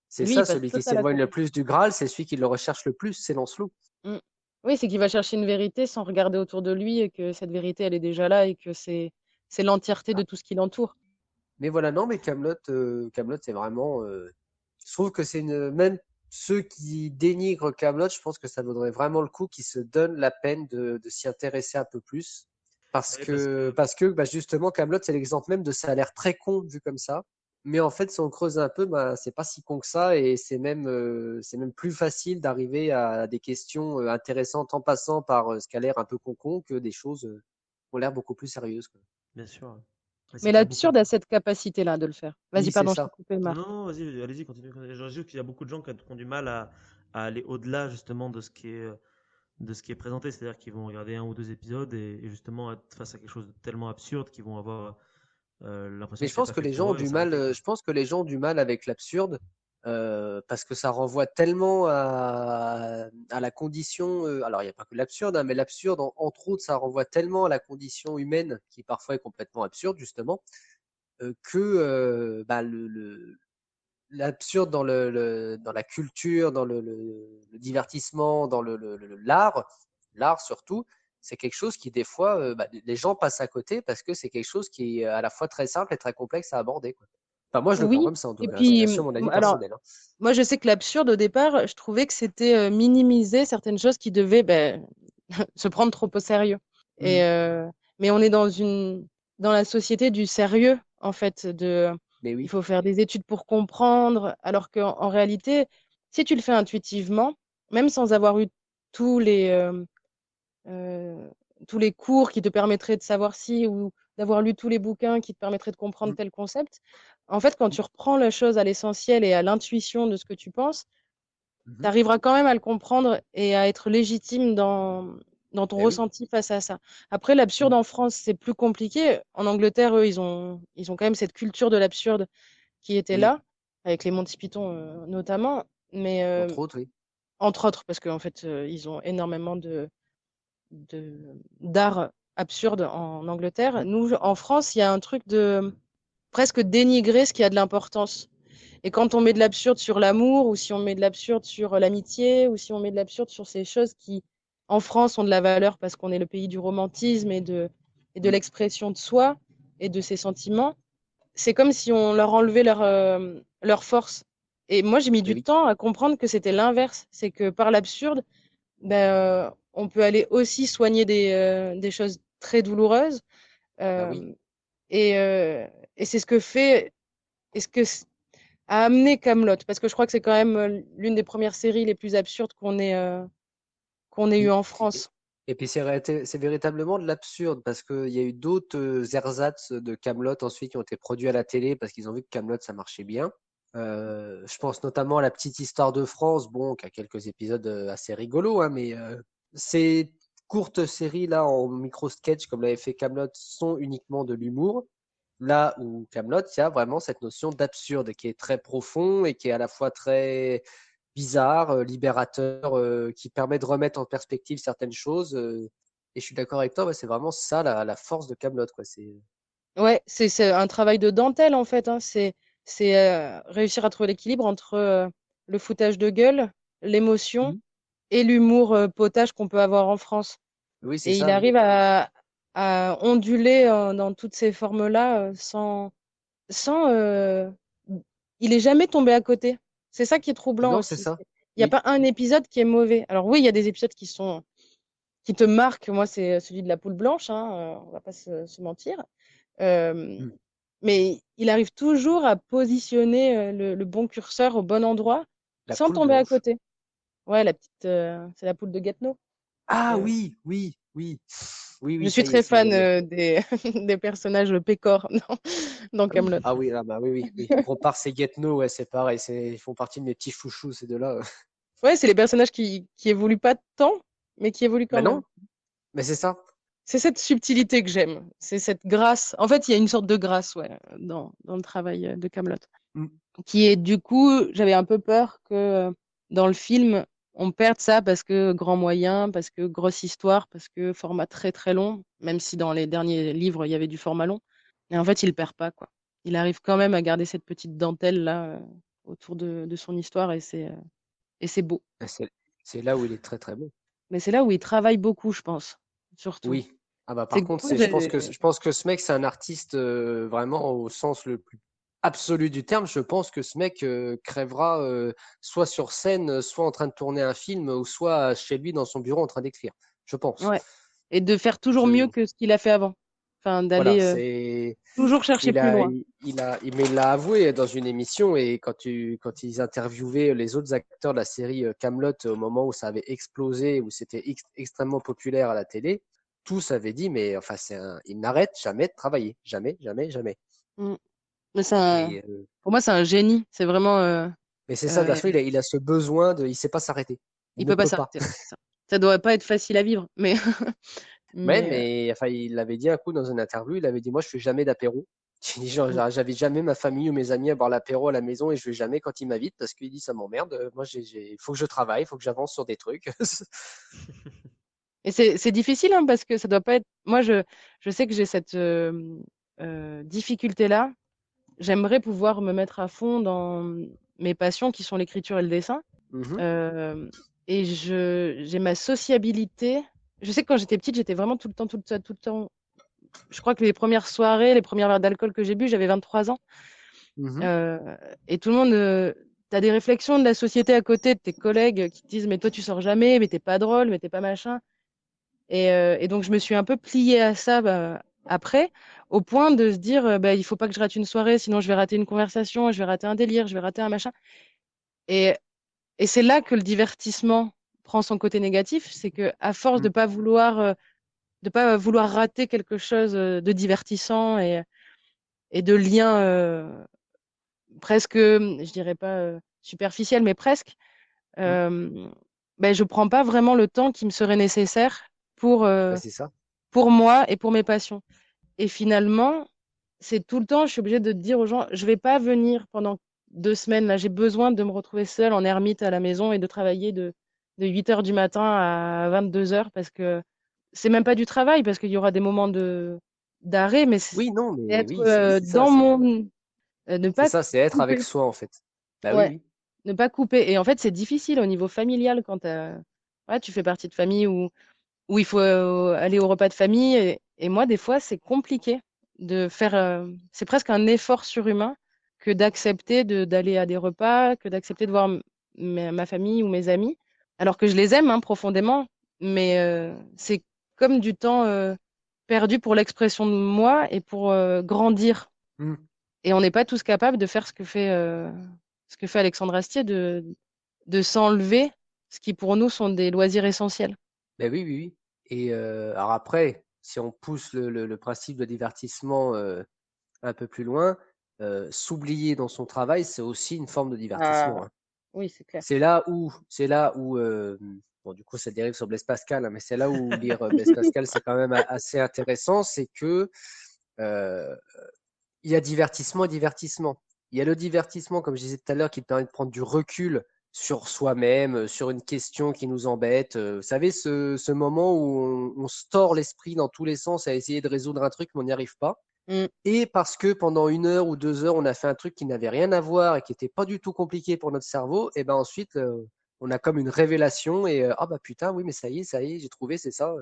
c'est Lui, ça, il passe celui qui total à s'éloigne le côté. plus du Graal, c'est celui qui le recherche le plus, c'est Lancelot. Mm. Oui, c'est qu'il va chercher une vérité sans regarder autour de lui et que cette vérité, elle est déjà là et que c'est l'entièreté de tout ce qui l'entoure. Mais voilà, non, mais Camelot, c'est vraiment. Je trouve que c'est même ceux qui dénigrent Camelot, je pense que ça vaudrait vraiment le coup qu'ils se donnent la peine de s'y intéresser un peu plus, Oui, parce que bah, justement Camelot, c'est l'exemple même de ça a l'air très con vu comme ça, mais en fait si on creuse un peu, bah, c'est pas si con que ça et c'est même plus facile d'arriver à des questions intéressantes en passant par ce qui a l'air un peu con que des choses qui ont l'air beaucoup plus sérieuses, quoi. bien sûr. Ouais, c'est Mais qu'il y a beaucoup l'absurde de... a cette capacité-là de le faire. Vas-y, Oui, c'est pardon, je t'ai ça. coupé, Non, Marc. non, vas-y, allez-y, continue. Je dis qu'il y a beaucoup de gens qui ont du mal à aller au-delà justement de ce qui est présenté. C'est-à-dire qu'ils vont regarder un ou deux épisodes et justement être face à quelque chose de tellement absurde qu'ils vont avoir l'impression Mais que je c'est pense pas que fait les gens pour ont eux, et du ça mal, refait, quoi. je pense que les gens ont du mal avec l'absurde, parce que ça renvoie tellement à la condition. Alors, il n'y a pas que l'absurde, hein, mais l'absurde, entre autres, ça renvoie tellement à la condition humaine, qui parfois est complètement absurde, justement, que bah, l'absurde dans dans la culture, dans le divertissement, dans l'art surtout, c'est quelque chose qui, des fois, bah, les gens passent à côté parce que c'est quelque chose qui est à la fois très simple et très complexe à aborder, quoi. Enfin, moi, je le prends Oui, comme ça, en tout et cas. C'est puis, bien sûr mon avis alors, personnel, hein. moi, je sais que l'absurde, au départ, je trouvais que c'était minimiser certaines choses qui devaient ben, se prendre trop au sérieux. Et, Mhm. mais on est dans la société du sérieux, en fait, Mais il oui, faut faire des études pour comprendre, alors qu'en réalité, si tu le fais intuitivement, même sans avoir eu tous les, euh, tous les cours qui te permettraient de savoir si, ou d'avoir lu tous les bouquins qui te permettraient de comprendre mhm, tel concept, en fait, quand tu reprends la chose à l'essentiel et à l'intuition de ce que tu penses, tu mhm. arriveras quand même à le comprendre et à être légitime dans ton Mais oui. ressenti face à ça. Après, l'absurde Mhm, en France, c'est plus compliqué. En Angleterre, eux, ils ont quand même cette culture de l'absurde qui était oui, là, avec les Monty Python notamment, mais entre autres, oui. entre autres, parce qu'en fait, ils ont énormément d'art absurde en Angleterre. Mhm. Nous, en France, il y a un truc de presque dénigrer ce qui a de l'importance. Et quand on met de l'absurde sur l'amour, ou si on met de l'absurde sur l'amitié, ou si on met de l'absurde sur ces choses qui, en France, ont de la valeur parce qu'on est le pays du romantisme et de Mhm. l'expression de soi et de ses sentiments, c'est comme si on leur enlevait leur force. Et moi, j'ai mis Mais du oui, temps à comprendre que c'était l'inverse. C'est que par l'absurde, ben, on peut aller aussi soigner des choses très douloureuses. bah oui. Euh, et et c'est ce que fait, et ce que a amené Camelot, parce que je crois que c'est quand même l'une des premières séries les plus absurdes qu'on ait eu Oui. en Et, France. et puis c'est véritablement de l'absurde parce qu'il y a eu d'autres ersatz de Camelot ensuite qui ont été produits à la télé parce qu'ils ont vu que Camelot ça marchait bien. Je pense notamment à La Petite Histoire de France, bon, qui a quelques épisodes assez rigolos, hein, mais ces courtes séries là en micro-sketch comme l'avait fait Camelot sont uniquement de l'humour. Là où Camelot, il y a vraiment cette notion d'absurde qui est très profond et qui est à la fois très bizarre, libérateur, qui permet de remettre en perspective certaines choses. Et je suis d'accord avec toi, ouais, c'est vraiment ça la force de Camelot, quoi. Ouais, c'est un travail de dentelle en fait, hein. C'est réussir à trouver l'équilibre entre le foutage de gueule, l'émotion Mhm. et l'humour potage qu'on peut avoir en France. Oui, c'est Et il ça, oui. arrive à onduler dans toutes ces formes-là sans il est jamais tombé à côté. C'est ça qui est troublant Non, c'est aussi. ça. Il n'y a Oui. pas un épisode qui est mauvais. Alors oui, il y a des épisodes qui te marquent. Moi, c'est celui de la poule blanche, hein, on va pas se mentir. Euh, Mhm. mais il arrive toujours à positionner le bon curseur au bon endroit La sans poule tomber à blanche. côté. Ouais, c'est la poule de Gatineau. Ah Euh, oui, oui, oui. Oui, je oui, suis ça y est, très fan c'est. des, des personnages pécores dans Kaamelott. Ah oui, ah bah oui, oui, oui. Gropard, c'est Gatineau, ouais, c'est pareil. Ils font partie de mes petits chouchous, ces deux-là. Ouais, c'est les personnages qui évoluent pas tant, mais qui évoluent quand Ben même. non, mais c'est ça. C'est cette subtilité que j'aime. C'est cette grâce. En fait, il y a une sorte de grâce, ouais, dans le travail de Kaamelott. Mm. Qui est, du coup, j'avais un peu peur que dans le film, on perde ça parce que grand moyen, parce que grosse histoire, parce que format très très long, même si dans les derniers livres, il y avait du format long. Et en fait, il perd pas, quoi. Il arrive quand même à garder cette petite dentelle là autour de son histoire et c'est beau. Ben, c'est là où il est très très bon. Mais c'est là où il travaille beaucoup, je pense, surtout. Oui. Ah bah C'est par contre, cool, je pense que ce mec, c'est un artiste vraiment au sens le plus absolu du terme. Je pense que ce mec crèvera soit sur scène, soit en train de tourner un film, ou soit chez lui dans son bureau en train d'écrire. Je pense. ouais. Et de faire toujours mieux Je, que ce qu'il a fait avant. Enfin, voilà, d'aller c'est toujours chercher plus loin. mais il l'a avoué dans une émission et quand ils interviewaient les autres acteurs de la série Camelot au moment où ça avait explosé, où c'était extrêmement populaire à la télé, tous avaient dit mais enfin il n'arrête jamais de travailler, jamais, jamais, jamais. Mm. Mais Et pour moi, c'est un génie. C'est vraiment. mais c'est ça, le Euh, garçon, il a ce besoin il sait pas s'arrêter, il il ne peut pas peut pas. s'arrêter. Ouais, c'est ça. Ça doit pas être facile à vivre, mais Même, mais mais enfin, il l'avait dit un coup dans une interview, il avait dit moi je fais jamais d'apéro. J'ai dit, genre, Mm. j'invite jamais ma famille ou mes amis à boire l'apéro à la maison et je vais jamais quand ils m'invitent parce qu'il dit ça m'emmerde. Moi, il faut que je travaille, il faut que j'avance sur des trucs. Et c'est difficile hein, parce que ça doit pas être. Moi, je sais que j'ai cette difficulté-là. J'aimerais pouvoir me mettre à fond dans mes passions qui sont l'écriture et le dessin. Mhm, Euh, et j'ai ma sociabilité. Je sais que quand j'étais petite, j'étais vraiment tout le temps, tout le temps. Je crois que les premières soirées, les premières verres d'alcool que j'ai bu, j'avais 23 ans. mhm. Euh, et tout le monde, t'as des réflexions de la société à côté, de tes collègues qui te disent, mais toi, tu sors jamais, mais t'es pas drôle, mais t'es pas machin. Et donc, je me suis un peu pliée à ça bah, après, au point de se dire, bah, il faut pas que je rate une soirée, sinon je vais rater une conversation, je vais rater un délire, je vais rater un machin. Et, et c'est là que le divertissement prend son côté négatif, c'est que à force Mm. de pas vouloir rater quelque chose de divertissant et de lien presque, je dirais pas superficiel, mais presque, Mm. euh, ben, je prends pas vraiment le temps qui me serait nécessaire pour, Bah, c'est ça. pour moi et pour mes passions. Et finalement, c'est tout le temps, je suis obligée de dire aux gens, je vais pas venir pendant 2 semaines, là, j'ai besoin de me retrouver seule en ermite à la maison et de travailler de 8 heures du matin à 22 heures parce que c'est même pas du travail, parce qu'il y aura des moments d'arrêt, mais c'est Oui, non, mais être oui, c'est ça. dans mon, ne C'est pas ça, c'est être avec couper. soi en fait. Bah oui, Ouais, oui. ne pas couper. Et en fait, c'est difficile au niveau familial quand ouais, tu fais partie de famille où il faut aller au repas de famille. Et moi, des fois, c'est compliqué de faire. C'est presque un effort surhumain que d'accepter d'aller à des repas, que d'accepter de voir ma famille ou mes amis, alors que je les aime hein, profondément. Mais c'est comme du temps perdu pour l'expression de moi et pour grandir. Mm. Et on n'est pas tous capables de faire ce que fait Alexandre Astier, de s'enlever ce qui pour nous sont des loisirs essentiels. Bah oui, oui, oui. Et alors après, si on pousse le principe de divertissement un peu plus loin, s'oublier dans son travail, c'est aussi une forme de divertissement, Ah, hein. oui, c'est clair. C'est là où, bon, du coup, ça dérive sur Blaise Pascal, hein, mais c'est là où lire Blaise Pascal, c'est quand même assez intéressant, c'est que euh, il y a divertissement et divertissement. Il y a le divertissement, comme je disais tout à l'heure, qui te permet de prendre du recul sur soi-même, sur une question qui nous embête. Vous savez, ce moment où on se tord l'esprit dans tous les sens à essayer de résoudre un truc, mais on n'y arrive pas. Mm. Et parce que pendant 1 heure ou 2 heures, on a fait un truc qui n'avait rien à voir et qui n'était pas du tout compliqué pour notre cerveau, et ben ensuite, on a comme une révélation et ah bah putain, oui, mais ça y est, j'ai trouvé, c'est ça.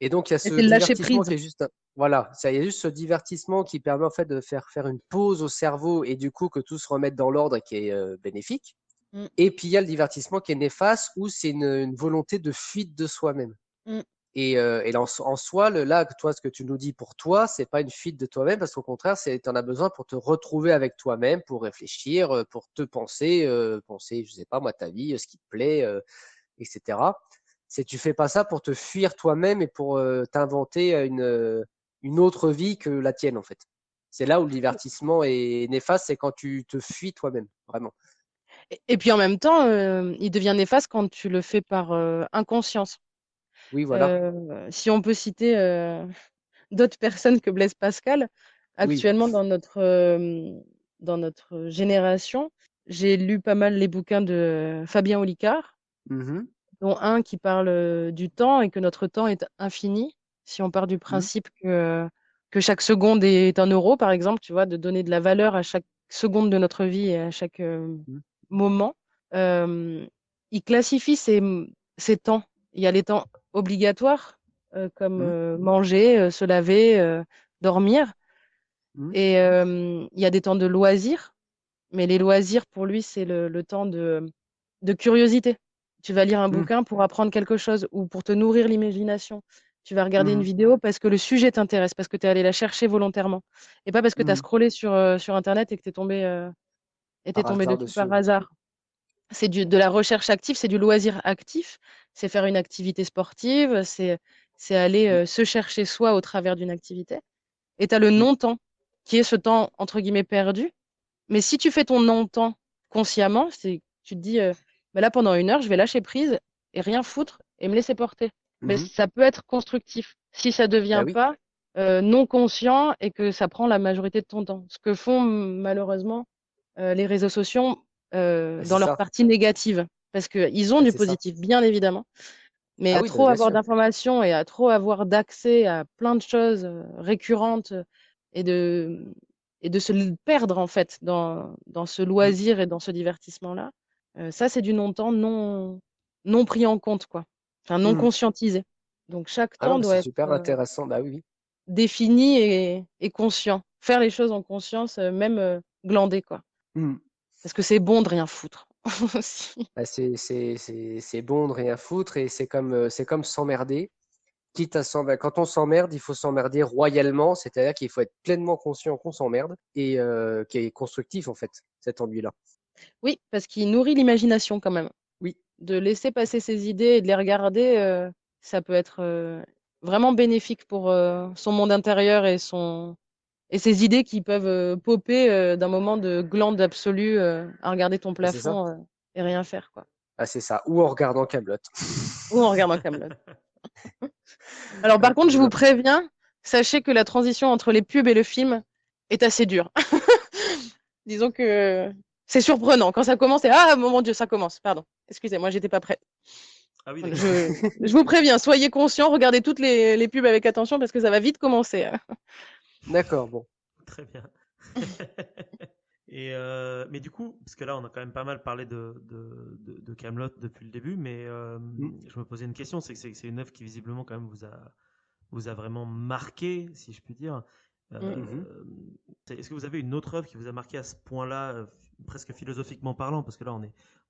Et donc, il y a Et ce c'est le lâcher divertissement prise. qui est juste, voilà, ça, il y a juste ce divertissement qui permet en fait de faire une pause au cerveau et du coup que tout se remette dans l'ordre et qui est bénéfique. Mm, Et puis, il y a le divertissement qui est néfaste où c'est une volonté de fuite de soi-même. mm. Et en soi, là, toi, ce que tu nous dis pour toi, c'est pas une fuite de toi-même, parce qu'au contraire, tu en as besoin pour te retrouver avec toi-même, pour réfléchir, pour te penser, je sais pas, moi, ta vie, ce qui te plaît, etc. Tu fais pas ça pour te fuir toi-même et pour t'inventer une autre vie que la tienne, en fait. C'est là où le divertissement est néfaste, c'est quand tu te fuis toi-même, vraiment. Et puis en même temps, il devient néfaste quand tu le fais par inconscience. Oui, voilà. Si on peut citer d'autres personnes que Blaise Pascal, Oui. actuellement dans notre génération, j'ai lu pas mal les bouquins de Fabien Olicard, Mhm. dont un qui parle du temps et que notre temps est infini. Si on part du Mhm. principe que chaque seconde est un euro, par exemple, tu vois, de donner de la valeur à chaque seconde de notre vie et à chaque Mhm. moment, euh, il classifie ces temps. Il y a les temps obligatoires, comme Mhm. manger, se laver, dormir. Mhm. Et il y a des temps de loisirs, mais les loisirs, pour lui, c'est le temps de curiosité. Tu vas lire un Mhm. bouquin pour apprendre quelque chose ou pour te nourrir l'imagination. Tu vas regarder une Mhm. vidéo parce que le sujet t'intéresse, parce que tu es allé la chercher volontairement. Et pas parce que tu as Mhm. scrollé sur Internet et que t'es Par tombé hasard dessus dessus, par ouais. hasard. C'est de la recherche active, c'est du loisir actif, c'est faire une activité sportive, c'est aller Mhm. se chercher soi au travers d'une activité. Et tu as le Mhm. non-temps, qui est ce temps, entre guillemets, perdu. Mais si tu fais ton non-temps consciemment, tu te dis, bah là, pendant 1 heure, je vais lâcher prise et rien foutre et me laisser porter. Mais Mhm. ça peut être constructif. Si ça Bah devient oui. pas, non conscient et que ça prend la majorité de ton temps. Ce que font malheureusement les réseaux sociaux Bah, dans c'est leur ça. partie négative. Parce qu'ils ont Bah, du c'est ça. positif, bien évidemment, mais Ah à oui, bah, trop bien avoir sûr. d'informations et à trop avoir d'accès à plein de choses récurrentes et de se perdre en fait dans ce Mm. loisir et dans ce divertissement-là, ça c'est du non-temps non pris en compte, quoi. Enfin, non Mm. conscientisé. Donc chaque Ah non, temps mais doit c'est être super intéressant. Bah oui, oui. défini et conscient. Faire les choses en conscience, même glander, quoi. Mm. Parce que c'est bon de rien foutre aussi. Bah, c'est bon de rien foutre et c'est comme s'emmerder. Quitte à quand on s'emmerde, il faut s'emmerder royalement, c'est-à-dire qu'il faut être pleinement conscient qu'on s'emmerde et qui est constructif en fait, cet ennui-là. Oui, parce qu'il nourrit l'imagination quand même. Oui, De laisser passer ses idées et de les regarder, ça peut être vraiment bénéfique pour son monde intérieur et ses idées qui peuvent popper d'un moment de glande absolue à regarder ton bah, c'est ça. plafond et rien faire, quoi. Ah, c'est ça. Ou en regardant Kaamelott. Ou en regardant Kaamelott. Alors par contre, je vous Voilà. préviens, sachez que la transition entre les pubs et le film est assez dure. Disons que c'est surprenant. Quand ça commence, et ah mon Dieu, ça commence. Pardon. Excusez-moi, j'étais pas prête. Ah oui, Voilà, d'accord. je vous préviens, soyez conscients, regardez toutes les pubs avec attention parce que ça va vite commencer. D'accord, bon. Très bien. Mais du coup, parce que là, on a quand même pas mal parlé de Camelot depuis le début, mais Mm. je me posais une question, c'est une œuvre qui visiblement quand même vous a vraiment marqué, si je puis dire. Mm. Mhm. Est-ce que vous avez une autre œuvre qui vous a marqué à ce point-là, presque philosophiquement parlant, parce que là,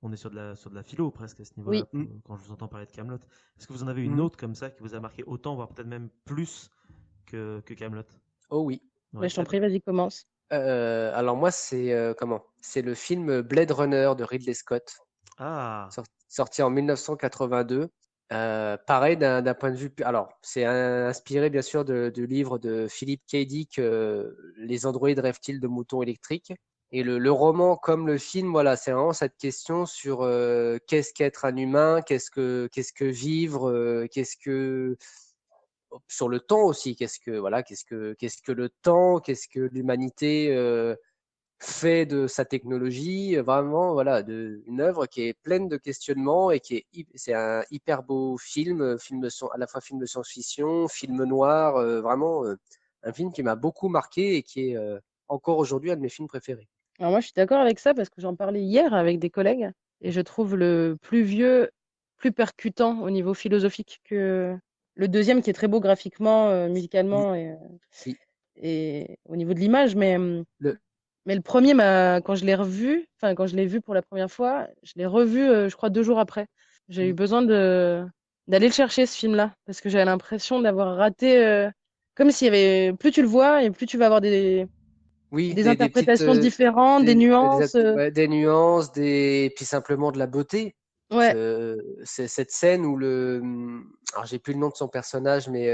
on est sur de la philo presque à ce niveau-là, Oui, Mm. quand je vous entends parler de Camelot. Est-ce que vous en avez une Mm. autre comme ça qui vous a marqué autant, voire peut-être même plus que Camelot? Oh oui. Ouais, mais je t'en peut-être. prie, vas-y, commence. Alors moi, c'est comment? C'est le film Blade Runner de Ridley Scott, Ah, sorti en 1982. Pareil, d'un point de vue. Alors, c'est inspiré bien sûr du livre de Philip K. Dick, Les androïdes rêvent-ils de moutons électriques? Et le roman, comme le film, voilà, c'est vraiment cette question sur qu'est-ce qu'être un humain, qu'est-ce que vivre, qu'est-ce que sur le temps aussi, qu'est-ce que le temps, qu'est-ce que l'humanité fait de sa technologie, vraiment, voilà, une œuvre qui est pleine de questionnements et c'est un hyper beau film, à la fois film de science-fiction, film noir, vraiment un film qui m'a beaucoup marqué et qui est encore aujourd'hui un de mes films préférés. Alors moi, je suis d'accord avec ça parce que j'en parlais hier avec des collègues et je trouve le plus vieux plus percutant au niveau philosophique que le deuxième qui est très beau graphiquement, Mm. musicalement Oui. et au niveau de l'image, Le... mais le premier, quand je l'ai revu, enfin quand je l'ai vu pour la première fois, je l'ai revu, je crois 2 jours après. J'ai eu Mm. besoin d'aller le chercher ce film-là parce que j'avais l'impression d'avoir raté, comme s'il y avait plus tu le vois et plus tu vas avoir Oui, des des petites, interprétations différentes, des nuances. ouais, des nuances, puis simplement de la beauté. Ouais, C'est cette scène où alors j'ai plus le nom de son personnage, mais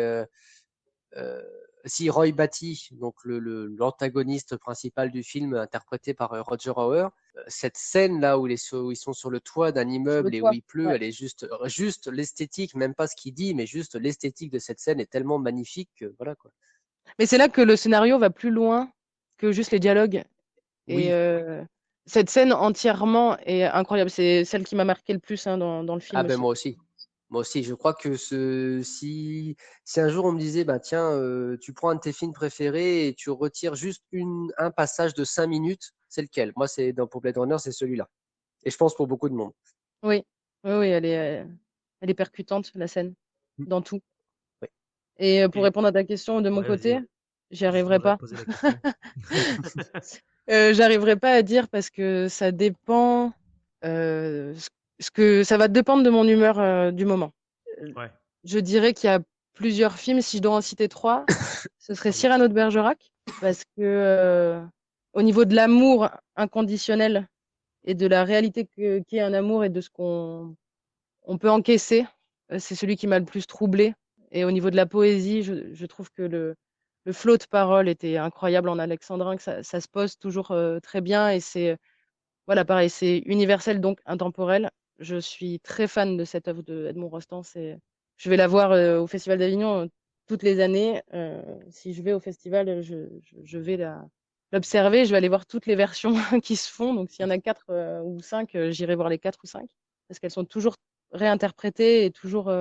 euh, si Roy Batty, donc l'antagoniste principal du film, interprété par Roger Hauer, cette scène là où ils sont sur le toit d'un sur le immeuble et où toit. il pleut, Ouais. elle est juste l'esthétique, même pas ce qu'il dit, mais juste l'esthétique de cette scène est tellement magnifique que voilà quoi. Mais c'est là que le scénario va plus loin que juste les dialogues. Et Oui, cette scène entièrement est incroyable. C'est celle qui m'a marqué le plus hein, dans le ah film ben aussi. moi aussi. Moi aussi, je crois que si un jour on me disait, bah tiens, tu prends un de tes films préférés et tu retires juste un passage de 5 minutes, c'est lequel? Moi, pour Blade Runner, c'est celui-là. Et je pense pour beaucoup de monde. Oui, oui, oui, elle est percutante, la scène, Mm. dans tout. Oui. Et pour et répondre à ta question de mon ouais, vas-y, côté, ouais. j'y Justement, arriverai j'allais pas. te poser la question. J'arriverai pas à dire parce que ça dépend, ce que ça va dépendre de mon humeur du moment. Euh, Ouais, Je dirais qu'il y a plusieurs films, si je dois en citer 3, ce serait Pardon. Cyrano de Bergerac, parce que au niveau de l'amour inconditionnel et de la réalité qu'est un amour et de ce qu'on peut encaisser, c'est celui qui m'a le plus troublé. Et au niveau de la poésie, je trouve que le flot de paroles était incroyable en alexandrin, que ça se pose toujours très bien et c'est voilà, pareil, c'est universel, donc intemporel. Je suis très fan de cette œuvre de Edmond Rostand. Je vais la voir au Festival d'Avignon toutes les années, si je vais au festival, je vais l'observer. Je vais aller voir toutes les versions qui se font. Donc, s'il y en a 4 ou 5, j'irai voir les 4 ou 5 parce qu'elles sont toujours réinterprétées et toujours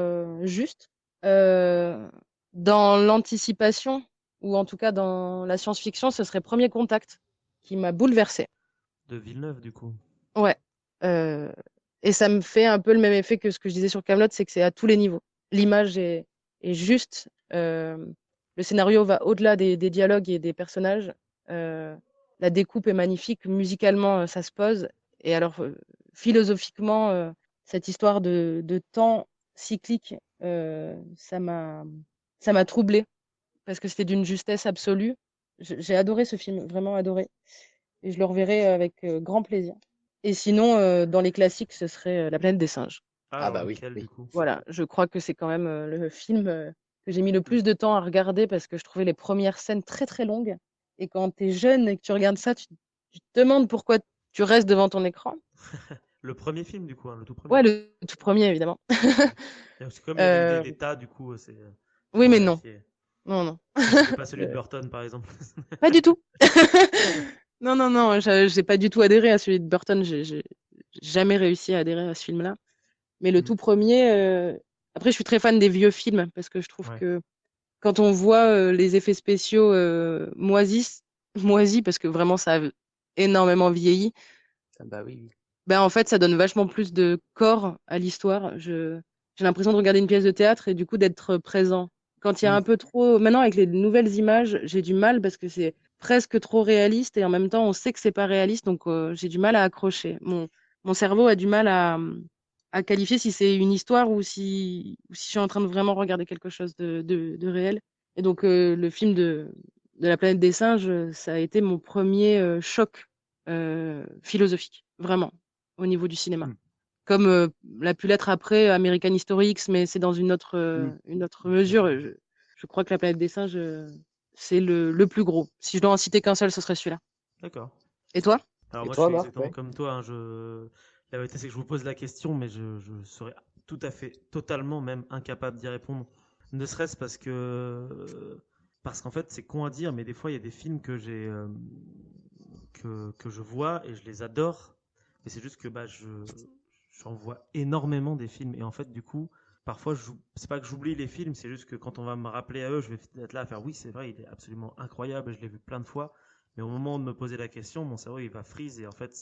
justes. Euh, Dans l'anticipation, ou en tout cas dans la science-fiction, ce serait Premier Contact qui m'a bouleversée. De Villeneuve, du coup. Ouais. Euh, et ça me fait un peu le même effet que ce que je disais sur Kaamelott, c'est que c'est à tous les niveaux. L'image est juste. Le scénario va au-delà des dialogues et des personnages. Euh, la découpe est magnifique. Musicalement, ça se pose. Et alors, philosophiquement, cette histoire de temps cyclique, ça m'a troublée parce que c'était d'une justesse absolue. J'ai adoré ce film, vraiment adoré. Et je le reverrai avec grand plaisir. Et sinon, dans les classiques, ce serait La planète des singes. Ah, Ah alors bah oui, lequel, du oui. coup? Voilà, je crois que c'est quand même le film que j'ai mis le Mm. plus de temps à regarder parce que je trouvais les premières scènes très très longues. Et quand tu es jeune et que tu regardes ça, tu te demandes pourquoi tu restes devant ton écran. Le premier film, du coup, hein, le tout premier. Ouais, le tout premier, évidemment. Parce que comme il y a Euh, des tas, du coup, c'est oui, faut mais non. vérifier. Non, non. Et pas celui de Euh, Burton, par exemple. Pas du tout. Non, non, non, j'ai pas du tout adhéré à celui de Burton. J'ai jamais réussi à adhérer à ce film-là. Mais le Mm. tout premier, après, je suis très fan des vieux films parce que je trouve Ouais. que quand on voit les effets spéciaux moisis, parce que vraiment ça a énormément vieilli, Ah bah oui, oui. ben en fait, ça donne vachement plus de corps à l'histoire. J'ai l'impression de regarder une pièce de théâtre et du coup d'être présent. Quand il y a Mm. un peu trop, maintenant avec les nouvelles images, j'ai du mal parce que c'est presque trop réaliste et en même temps on sait que c'est pas réaliste, donc j'ai du mal à accrocher. Mon cerveau a du mal à qualifier si c'est une histoire ou si je suis en train de vraiment regarder quelque chose de réel. Et donc le film de La planète des singes, ça a été mon premier choc philosophique, vraiment, au niveau du cinéma. Mm. Comme l'a pu l'être après American History X, mais c'est dans Mm. une autre mesure. Différent. Je crois que La planète des singes, c'est le plus gros. Si je dois en citer qu'un seul, ce serait celui-là. D'accord. Et toi? Alors Et moi, je toi, suis Marc? exactement Ouais. comme toi, hein, la vérité, c'est que je vous pose la question, mais je serais tout à fait, totalement même incapable d'y répondre. Ne serait-ce parce qu'en fait, c'est con à dire, mais des fois, il y a des films que je vois et je les adore. Mais c'est juste que bah, j'en vois énormément des films. Et en fait, du coup, parfois, c'est pas que j'oublie les films, c'est juste que quand on va me rappeler à eux, je vais être là à faire oui, c'est vrai, il est absolument incroyable, je l'ai vu plein de fois. Mais au moment de me poser la question, mon cerveau il va freeze et en fait,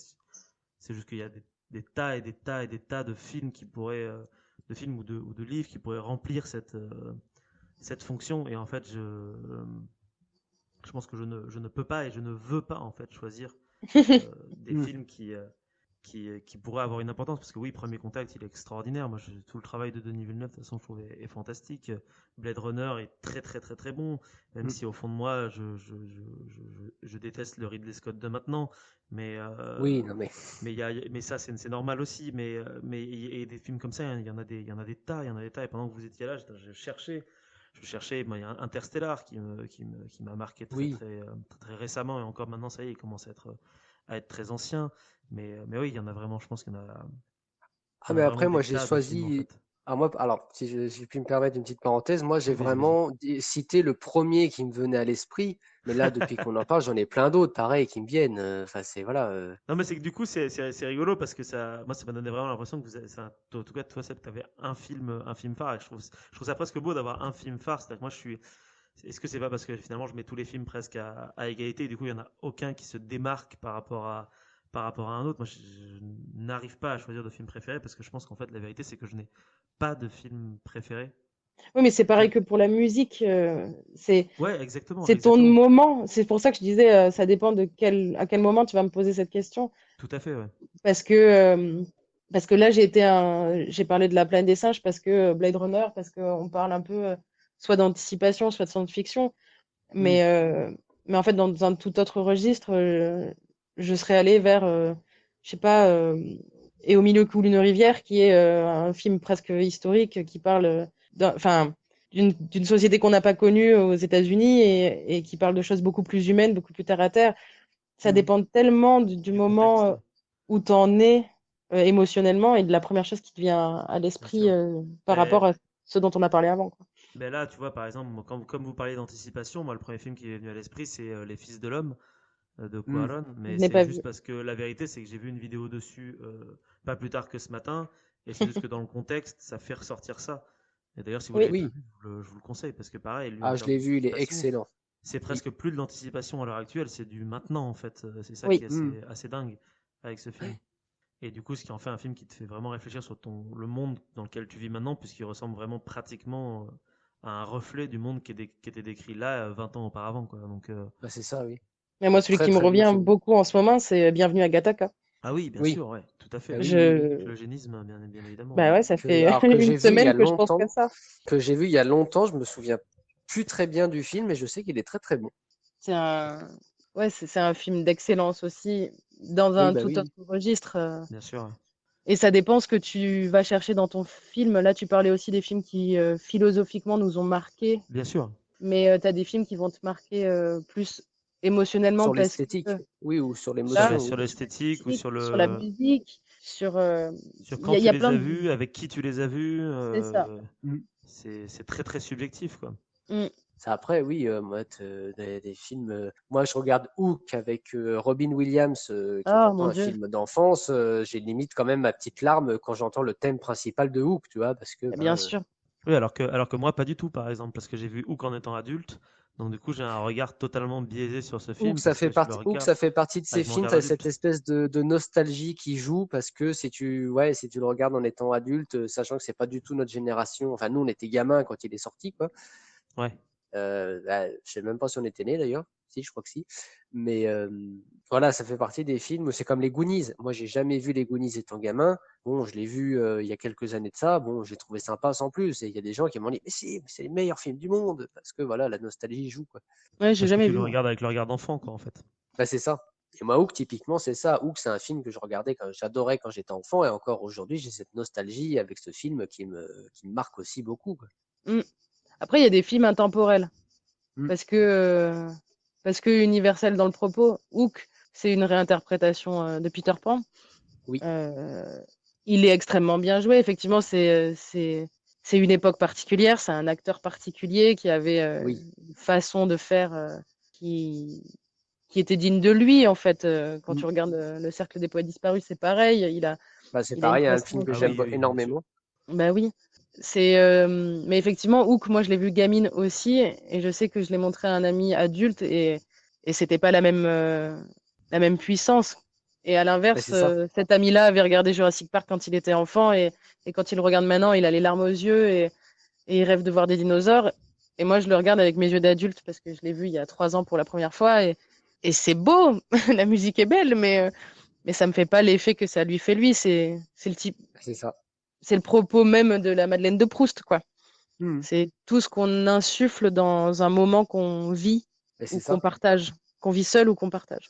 c'est juste qu'il y a des tas et des tas et des tas de films de films ou de livres qui pourraient remplir cette fonction. Et en fait, je pense que je ne peux pas et je ne veux pas en fait choisir des Mm. films qui pourraient avoir une importance. Parce que oui, Premier Contact, il est extraordinaire. Moi, tout le travail de Denis Villeneuve, de toute façon, je trouve est fantastique. Blade Runner est très, très, très, très bon. Même Mm. si au fond de moi, je déteste le Ridley Scott de maintenant. Mais, Oui, non mais. mais ça, c'est normal aussi. Et des films comme ça, hein, il y en a des tas, il y en a des tas. Et pendant que vous étiez là, je cherchais, il y a Interstellar qui m'a marqué Oui. très récemment. Et encore maintenant, ça y est, il commence à être très ancien. Mais oui, il y en a vraiment, je pense qu'il Ah, y en a mais vraiment après, des moi, j'ai tas de films en choisi. fait. Ah, moi, alors, si je puis me permettre une petite parenthèse, moi, j'ai Oui, vas-y, vas-y. vraiment cité le premier qui me venait à l'esprit. Mais là, depuis qu'on en parle, j'en ai plein d'autres, pareil, qui me viennent. Enfin, c'est voilà. Non, mais c'est que du coup, c'est rigolo parce que moi, ça m'a donné vraiment l'impression que en tout cas, toi, Seb, tu avais un film phare. Et je trouve ça presque beau d'avoir un film phare. C'est-à-dire que moi, est-ce que c'est pas parce que finalement, je mets tous les films presque à égalité et du coup, il y en a aucun qui se démarque par rapport à un autre. Moi, je n'arrive pas à choisir de film préféré parce que je pense qu'en fait, la vérité, c'est que je n'ai pas de film préféré. Oui, mais c'est pareil Que... que pour la musique. Ouais, exactement, C'est ton exactement. moment. C'est pour ça que je disais, ça dépend à quel moment tu vas me poser cette question. Tout à fait, ouais. Parce que, parce que là, j'ai parlé de La planète des singes parce que Blade Runner, parce qu'on parle un peu soit d'anticipation, soit de science-fiction. Mm. Mais, mais en fait, dans un tout autre registre, je serais allée vers, je sais pas, Et au milieu coule une rivière, qui est un film presque historique qui parle enfin, d'une société qu'on n'a pas connue aux États-Unis et qui parle de choses beaucoup plus humaines, beaucoup plus terre à terre. Ça Mm. dépend tellement du Du moment contexte, où tu en es émotionnellement et de la première chose qui te vient à bien l'esprit sûr. par rapport Mais à ce dont on a parlé avant, quoi. Ben là, tu vois, par exemple, moi, comme vous parlez d'anticipation, moi, le premier film qui est venu à l'esprit, c'est Les Fils de l'Homme de Hmm. Cuarón. Je Mais n'ai c'est pas vu. juste parce que la vérité, c'est que j'ai vu une vidéo dessus pas plus tard que ce matin. Et c'est juste que dans le contexte, ça fait ressortir ça. Et d'ailleurs, si vous Oui. l'avez pas Oui, vu, je vous le conseille. Parce que pareil, lui, en ah, je termes l'ai vu, il est d'anticipation, excellent. c'est Il- presque plus de l'anticipation à l'heure actuelle, c'est du maintenant, en fait. C'est ça qui Oui. est Hmm. assez dingue avec ce film. Ouais. Et du coup, ce qui en fait un film qui te fait vraiment réfléchir sur le monde dans lequel tu vis maintenant, puisqu'il ressemble vraiment pratiquement à un reflet du monde qui était décrit là 20 ans auparavant, quoi. Donc, Bah, c'est ça, oui. Mais moi, celui Très qui me très bon revient film. beaucoup en ce moment, c'est Bienvenue à Gattaca. ah oui, bien Oui, sûr, ouais, tout à bah fait. oui, oui, oui. Avec Je... l'eugénisme, bien évidemment, Bah ouais. ouais, ça fait Alors que une j'ai vu il y a semaine que je pense qu'à longtemps, ça. je me souviens plus très bien du film, mais je sais qu'il est très très bon. C'est un... Ouais, c'est un film d'excellence aussi, dans Oui, un bah tout oui. autre registre. Bien sûr. Et ça dépend ce que tu vas chercher dans ton film. Là, tu parlais aussi des films qui, philosophiquement, nous ont marqués. Bien sûr. Mais tu as des films qui vont te marquer plus émotionnellement Sur parce que l'esthétique, oui, ou sur là, l'émotion, Sur oui. sur l'esthétique ou l'esthétique, sur la musique, sur... sur Il y, quand a- il y tu a les plein as de... vus, avec qui tu les as vus, C'est ça. Mm. c'est très très subjectif, quoi. Mm. Ça, après, oui, moi, des films. Moi, je regarde Hook avec Robin Williams, qui est Ah, pourtant mon un Dieu. film d'enfance. J'ai limite quand même ma petite larme quand j'entends le thème principal de Hook, tu vois, parce que Bien ben, sûr. Oui, alors que moi, pas du tout, par exemple, parce que j'ai vu Hook en étant adulte. Donc, du coup, j'ai un regard totalement biaisé sur ce film parce que je le Hook, regarde ça fait partie de ces avec mon films, regard tu as cette d'adulte. espèce de nostalgie qui joue parce que si tu le regardes en étant adulte, sachant que c'est pas du tout notre génération, enfin nous on était gamins quand il est sorti, quoi. Ouais. Bah, je sais même pas si on était nés d'ailleurs, si, je crois que si. Mais voilà, ça fait partie des films, c'est comme les Goonies. Moi j'ai jamais vu les Goonies étant gamin. Bon, je l'ai vu il y a quelques années de ça, bon, j'ai trouvé sympa sans plus. Et il y a des gens qui m'ont dit, mais si, mais c'est les meilleurs films du monde, parce que voilà, la nostalgie joue, quoi. Ouais, j'ai Parce que jamais tu le vu, moi. regardes avec le regard d'enfant, quoi, en fait. Bah, c'est ça. Et moi, Hook, typiquement, c'est ça. Hook, c'est un film que je regardais quand j'adorais quand j'étais enfant. Et encore aujourd'hui, j'ai cette nostalgie avec ce film qui me marque aussi beaucoup, quoi. Mm. Après, il y a des films intemporels. Mm. Parce que, euh, parce que universel dans le propos. Hook, c'est une réinterprétation de Peter Pan. Oui, Euh, il est extrêmement bien joué. Effectivement, c'est une époque particulière. C'est un acteur particulier qui avait oui. une façon de faire qui, qui était digne de lui, en fait. Quand Mm. tu regardes Le Cercle des Poètes Disparus, c'est pareil. Bah, c'est Il a une pareil, un film façon. que Ah j'aime oui, oui, bien sûr. énormément. Bah oui. Mais effectivement, Hook, moi, je l'ai vu gamine aussi. Et je sais que je l'ai montré à un ami adulte. Et c'était pas la même puissance. Et à Bah, l'inverse, c'est ça. cet ami-là avait regardé Jurassic Park quand il était enfant. Et quand il le regarde maintenant, il a les larmes aux yeux. Et il rêve de voir des dinosaures. Et moi, je le regarde avec mes yeux d'adulte parce que je l'ai vu il y a 3 ans pour la première fois. Et c'est beau. La musique est belle. Mais ça me fait pas l'effet que ça lui fait lui. C'est le type. C'est ça. C'est le propos même de la Madeleine de Proust, quoi. Mm. C'est tout ce qu'on insuffle dans un moment qu'on vit Et ou c'est qu'on ça. partage, qu'on vit seul ou qu'on partage.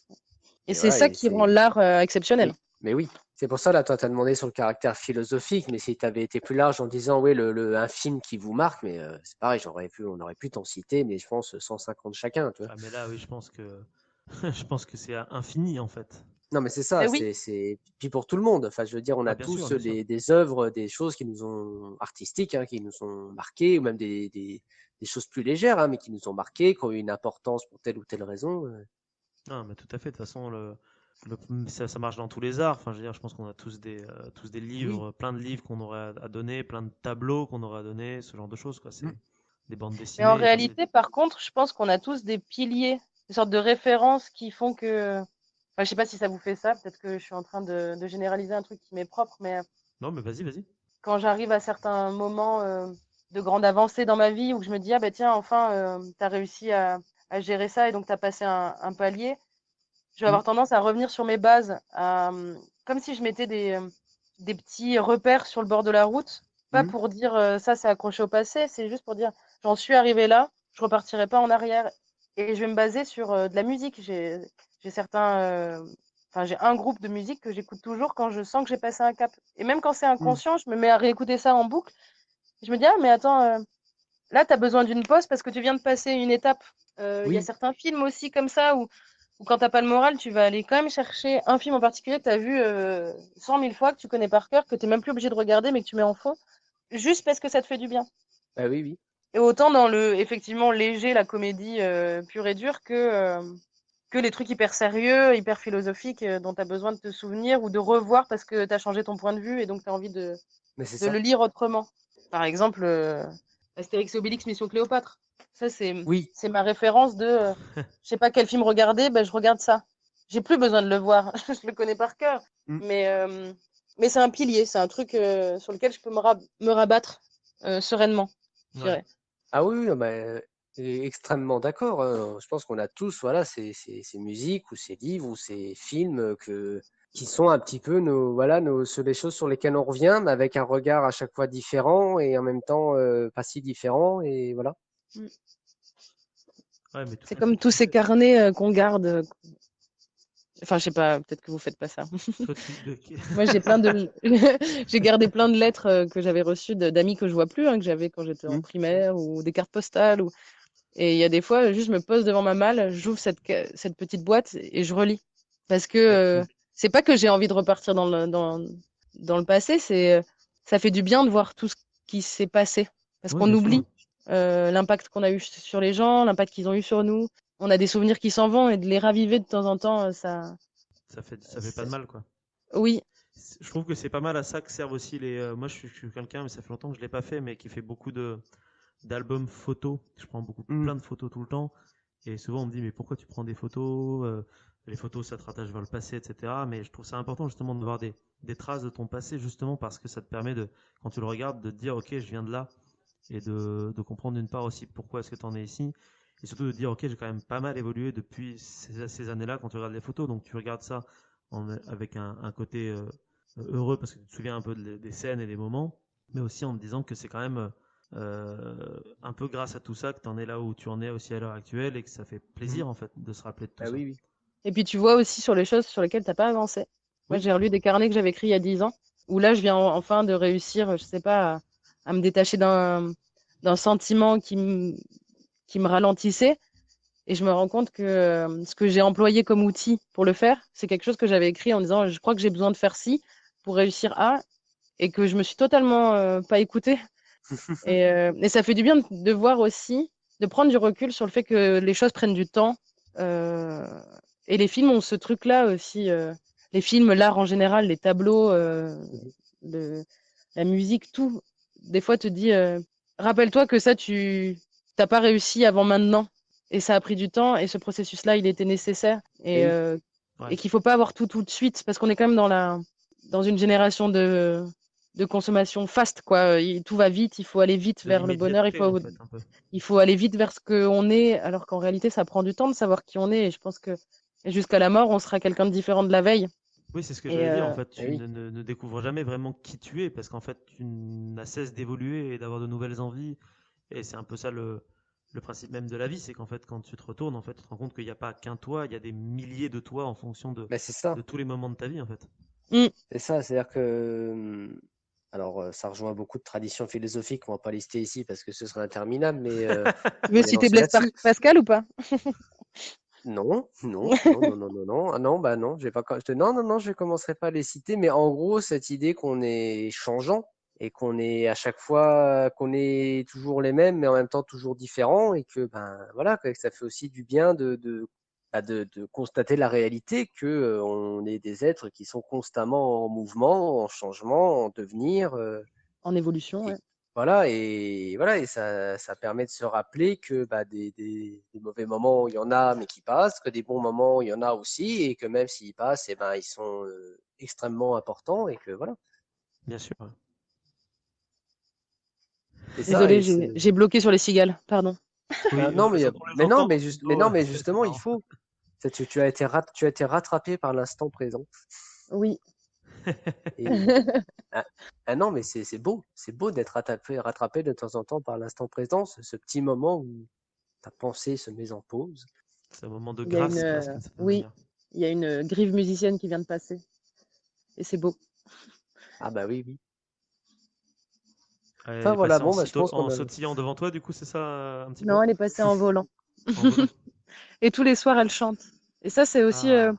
Et Et c'est voilà, ça et qui rend l'art exceptionnel. oui, mais oui. C'est pour ça, là, toi, tu as demandé sur le caractère philosophique, mais si tu avais été plus large en disant, oui, un film qui vous marque, mais c'est pareil, on aurait pu t'en citer, mais je pense 150 chacun, tu vois. Ah, mais là, oui, je pense que je pense que c'est infini, en fait. Non, mais c'est ça, Eh oui, puis pour tout le monde. Enfin, je veux dire, on Ah, a bien sûr, tous bien sûr. des œuvres, des choses qui nous ont artistiques, hein, qui nous ont marqués, ou même des choses plus légères, hein, mais qui nous ont marqués, qui ont eu une importance pour telle ou telle raison. Ah, mais tout à fait. De toute façon, ça marche dans tous les arts. Enfin, je veux dire, je pense qu'on a tous des Oui. livres, plein de livres qu'on aurait à donner, plein de tableaux qu'on aurait à donner, ce genre de choses, quoi. Mm. C'est des bandes mais en dessinées, comme c'est. réalité, par contre, je pense qu'on a tous des piliers, des sortes de références qui font que. Enfin, je sais pas si ça vous fait ça, peut-être que je suis en train de généraliser un truc qui m'est propre, mais Non, mais vas-y, vas-y. quand j'arrive à certains moments de grande avancée dans ma vie où je me dis, ah ben tiens, enfin, tu as réussi à gérer ça et donc tu as passé un palier, je vais Mm. avoir tendance à revenir sur mes bases, comme si je mettais des petits repères sur le bord de la route, pas Mm. pour dire ça c'est accroché au passé, c'est juste pour dire j'en suis arrivé là, je repartirai pas en arrière et je vais me baser sur de la musique. J'ai certains, enfin j'ai un groupe de musique que j'écoute toujours quand je sens que j'ai passé un cap. Et même quand c'est Mm. inconscient, je me mets à réécouter ça en boucle. Je me dis ah mais attends, là tu as besoin d'une pause parce que tu viens de passer une étape. Il y a Oui, certains films aussi comme ça où quand t'as pas le moral, tu vas aller quand même chercher un film en particulier que tu as vu 100 000 fois, que tu connais par cœur, que tu n'es même plus obligé de regarder, mais que tu mets en fond, juste parce que ça te fait du bien. bah oui, oui. Et autant dans le, effectivement, léger, la comédie pure et dure, que les trucs hyper sérieux, hyper philosophiques, dont tu as besoin de te souvenir ou de revoir parce que tu as changé ton point de vue et donc tu as envie Mais c'est de le ça. lire autrement. Par exemple, Astérix et Obélix, Mission Cléopâtre. Ça, Oui, c'est ma référence de, je sais pas quel film regarder, ben, je regarde ça. J'ai plus besoin de le voir, je le connais par cœur. Mm. Mais c'est un pilier, c'est un truc sur lequel je peux me rabattre sereinement, je Ouais. dirais. Ah oui, oui, bah, extrêmement d'accord, hein. Je pense qu'on a tous, voilà, ces musiques ou ces livres ou ces films qui sont un petit peu voilà, les choses sur lesquelles on revient, mais avec un regard à chaque fois différent et en même temps pas si différent. Et voilà. Mm. Ouais, mais tout C'est à fait, comme tout tous à ces fait. carnets qu'on garde. Enfin, je sais pas, peut-être que vous faites pas ça. Toi, tu... Moi, j'ai plein de, j'ai gardé plein de lettres que j'avais reçues d'amis que je vois plus, hein, que j'avais quand j'étais en Mm. primaire ou des cartes postales. Et il y a des fois, juste je me pose devant ma malle, j'ouvre cette petite boîte et je relis. Parce que Ouais. c'est pas que j'ai envie de repartir dans le passé, ça fait du bien de voir tout ce qui s'est passé. Parce Oui, qu'on bien sûr. oublie l'impact qu'on a eu sur les gens, l'impact qu'ils ont eu sur nous. On a des souvenirs qui s'en vont et de les raviver de temps en temps, Ça fait pas de mal, quoi. oui, Je trouve que c'est pas mal à ça que servent aussi les. Moi, je suis quelqu'un, mais ça fait longtemps que je l'ai pas fait, mais qui fait beaucoup d'albums photos. Je prends Mm. plein de photos tout le temps. Et souvent, on me dit, mais pourquoi tu prends des photos? Les photos, ça te rattache vers le passé, etc. Mais je trouve ça important justement de voir des traces de ton passé, justement parce que ça te permet de, quand tu le regardes, de te dire, ok, je viens de là, et de comprendre d'une part aussi pourquoi est-ce que tu en es ici, et surtout de dire, ok, j'ai quand même pas mal évolué depuis ces années-là quand tu regardes les photos. Donc tu regardes ça avec un côté heureux parce que tu te souviens un peu des scènes et des moments, mais aussi en te disant que c'est quand même un peu grâce à tout ça que tu en es là où tu en es aussi à l'heure actuelle et que ça fait Mm. plaisir en fait de se rappeler de tout Ah ça. oui, oui. et puis tu vois aussi sur les choses sur lesquelles t'as pas avancé. Moi, Oui, j'ai relu des carnets que j'avais écrits il y a 10 ans, où là, je viens enfin de réussir, je sais pas, à me détacher d'un sentiment qui me ralentissait. Et je me rends compte que ce que j'ai employé comme outil pour le faire, c'est quelque chose que j'avais écrit en disant, je crois que j'ai besoin de faire ci pour réussir à, et que je me suis totalement pas écoutée. Et ça fait du bien de voir aussi, de prendre du recul sur le fait que les choses prennent du temps. Euh, et les films ont ce truc-là aussi. Les films, l'art en général, les tableaux, le- la musique, tout. Des fois, te dit, rappelle-toi que ça, tu t'as pas réussi avant maintenant. Et ça a pris du temps. Et ce processus-là, il était nécessaire. Et oui. Et ouais. qu'il faut pas avoir tout de suite. Parce qu'on est quand même dans une génération de consommation fast, quoi. Tout va vite, il faut aller vite De vers le bonheur, l'immédiateté en fait un peu. il faut aller vite vers ce qu'on est, alors qu'en réalité, ça prend du temps de savoir qui on est. Et je pense que jusqu'à la mort, on sera quelqu'un de différent de la veille. Oui, c'est ce que Et j'allais dire. En fait, Eh tu oui. ne découvres jamais vraiment qui tu es parce qu'en fait, tu n'as cesse d'évoluer et d'avoir de nouvelles envies. Et c'est un peu ça le principe même de la vie, c'est qu'en fait, quand tu te retournes, en fait, tu te rends compte qu'il n'y a pas qu'un toi, il y a des milliers de toi en fonction Mais c'est ça. de tous les moments de ta vie, en fait. mm. C'est ça. C'est-à-dire que. Alors, ça rejoint beaucoup de traditions philosophiques qu'on va pas lister ici parce que ce serait interminable, mais Tu veux on est citer lancé Blaise là-dessus. Pascal ou pas? Non, non, non, non, non, non, non. Ah non, bah non, je vais pas. Non, non, non, je ne commencerai pas à les citer, mais en gros, cette idée qu'on est changeant et qu'on est à chaque fois, qu'on est toujours les mêmes, mais en même temps toujours différents, et que ben voilà, que ça fait aussi du bien de constater la réalité que on est des êtres qui sont constamment en mouvement, en changement, en devenir. En évolution, ouais. Et voilà, et ça permet de se rappeler que bah, des mauvais moments, il y en a, mais qui passent, que des bons moments, il y en a aussi, et que même s'ils passent, eh ben, ils sont extrêmement importants, et que voilà. Bien sûr. C'est ça, Désolée, et c'est. j'ai bloqué sur les cigales, pardon. Oui, Non, de toute façon, on les entend, donc mais non, plutôt, mais c'est justement, il marrant. faut. Tu as été tu as été rattrapé par l'instant présent. Oui. Et ah, ah non, mais c'est beau d'être rattrapé de temps en temps par l'instant présent, ce petit moment où ta pensée se met en pause. C'est un moment de Il y a grâce presque d'une certaine oui, manière. il y a une grive musicienne qui vient de passer. Et c'est beau. Ah bah oui, oui. Elle Enfin est voilà, passée bon, bah, je pense en qu'on a. sautillant devant toi, du coup, c'est ça un petit peu? Non, elle est passée en volant. En volant? Et tous les soirs, elle chante. Et ça, c'est aussi, Ah,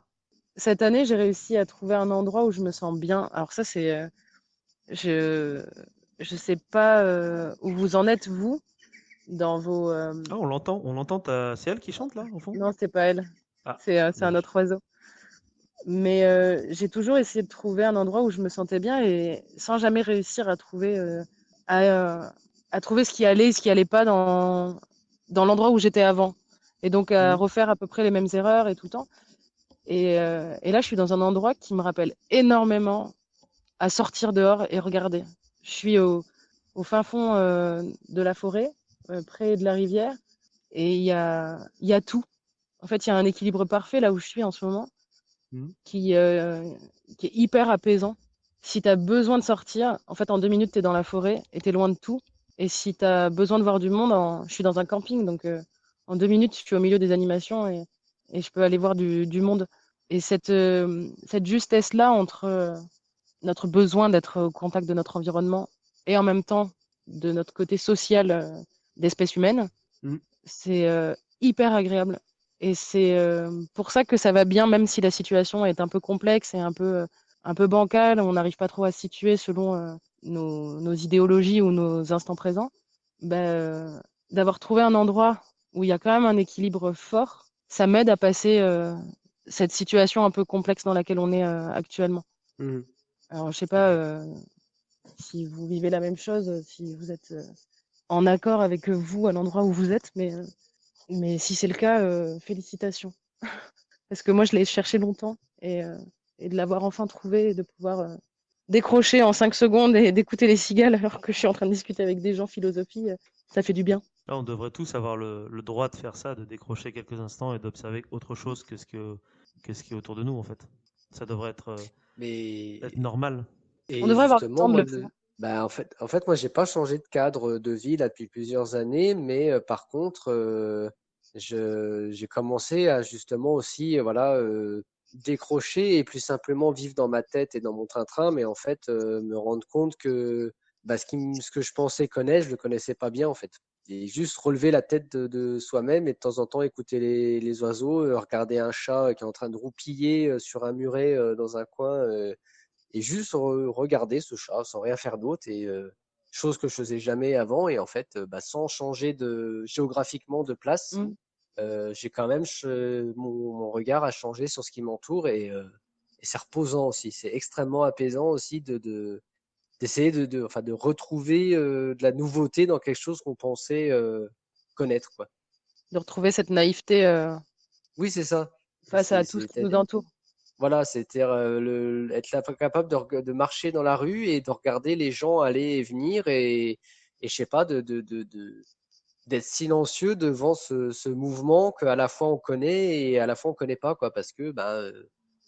cette année, j'ai réussi à trouver un endroit où je me sens bien. Alors ça, je je sais pas où vous en êtes, vous, dans vos. Ah, on l'entend, c'est elle qui chante là, au fond? Non, c'est pas elle. Ah, C'est un dommage. autre oiseau. Mais j'ai toujours essayé de trouver un endroit où je me sentais bien et sans jamais réussir à, euh, à trouver ce qui allait et ce qui allait pas dans l'endroit où j'étais avant. Et donc à Mhm. refaire à peu près les mêmes erreurs et tout le temps. Et là, je suis dans un endroit qui me rappelle énormément à sortir dehors et regarder. Je suis au fin fond de la forêt, près de la rivière, et il y a tout. En fait, il y a un équilibre parfait là où je suis en ce moment Mhm. qui, euh, qui est hyper apaisant. Si tu as besoin de sortir, en fait, en 2 minutes, tu es dans la forêt et tu es loin de tout. Et si tu as besoin de voir du monde, je suis dans un camping, donc en 2 minutes, je suis au milieu des animations et je peux aller voir du monde. Et cette justesse-là entre notre besoin d'être au contact de notre environnement et en même temps de notre côté social d'espèce humaine, Mhm. c'est hyper agréable. Et c'est pour ça que ça va bien, même si la situation est un peu complexe et un peu bancale, on n'arrive pas trop à se situer selon nos idéologies ou nos instants présents. Ben, d'avoir trouvé un endroit où il y a quand même un équilibre fort, ça m'aide à passer cette situation un peu complexe dans laquelle on est actuellement. Mhm. Alors, je sais pas si vous vivez la même chose, si vous êtes en accord avec vous à l'endroit où vous êtes, mais si c'est le cas, félicitations. Parce que moi, je l'ai cherché longtemps et de l'avoir enfin trouvé et de pouvoir décrocher en 5 secondes et d'écouter les cigales alors que je suis en train de discuter avec des gens philosophie, ça fait du bien. Là, on devrait tous avoir le droit de faire ça, de décrocher quelques instants et d'observer autre chose que ce qui est autour de nous, en fait. Ça devrait être Mais normal. On et devrait avoir le justement, temps de moi, le faire. bah, en fait, moi, j'ai pas changé de cadre de vie là depuis plusieurs années, mais par contre, j'ai commencé à justement aussi, voilà, décrocher et plus simplement vivre dans ma tête et dans mon train-train, mais en fait, me rendre compte que bah, ce que je pensais connaître, je le connaissais pas bien en fait. Et juste relever la tête de soi-même et de temps en temps écouter les oiseaux, regarder un chat qui est en train de roupiller sur un muret dans un coin. Et juste regarder ce chat sans rien faire d'autre et chose que je faisais jamais avant et en fait bah, sans changer de géographiquement de place Mm. j'ai quand même mon regard a changé sur ce qui m'entoure et c'est reposant aussi, c'est extrêmement apaisant aussi d'essayer enfin, de retrouver de la nouveauté dans quelque chose qu'on pensait connaître quoi. De retrouver cette naïveté Oui c'est ça, face à tout ce qui nous entoure. voilà, c'était être capable de marcher dans la rue et de regarder les gens aller et venir et je sais pas, d'être silencieux devant ce mouvement qu'à la fois on connaît et à la fois on connaît pas, quoi, parce que bah,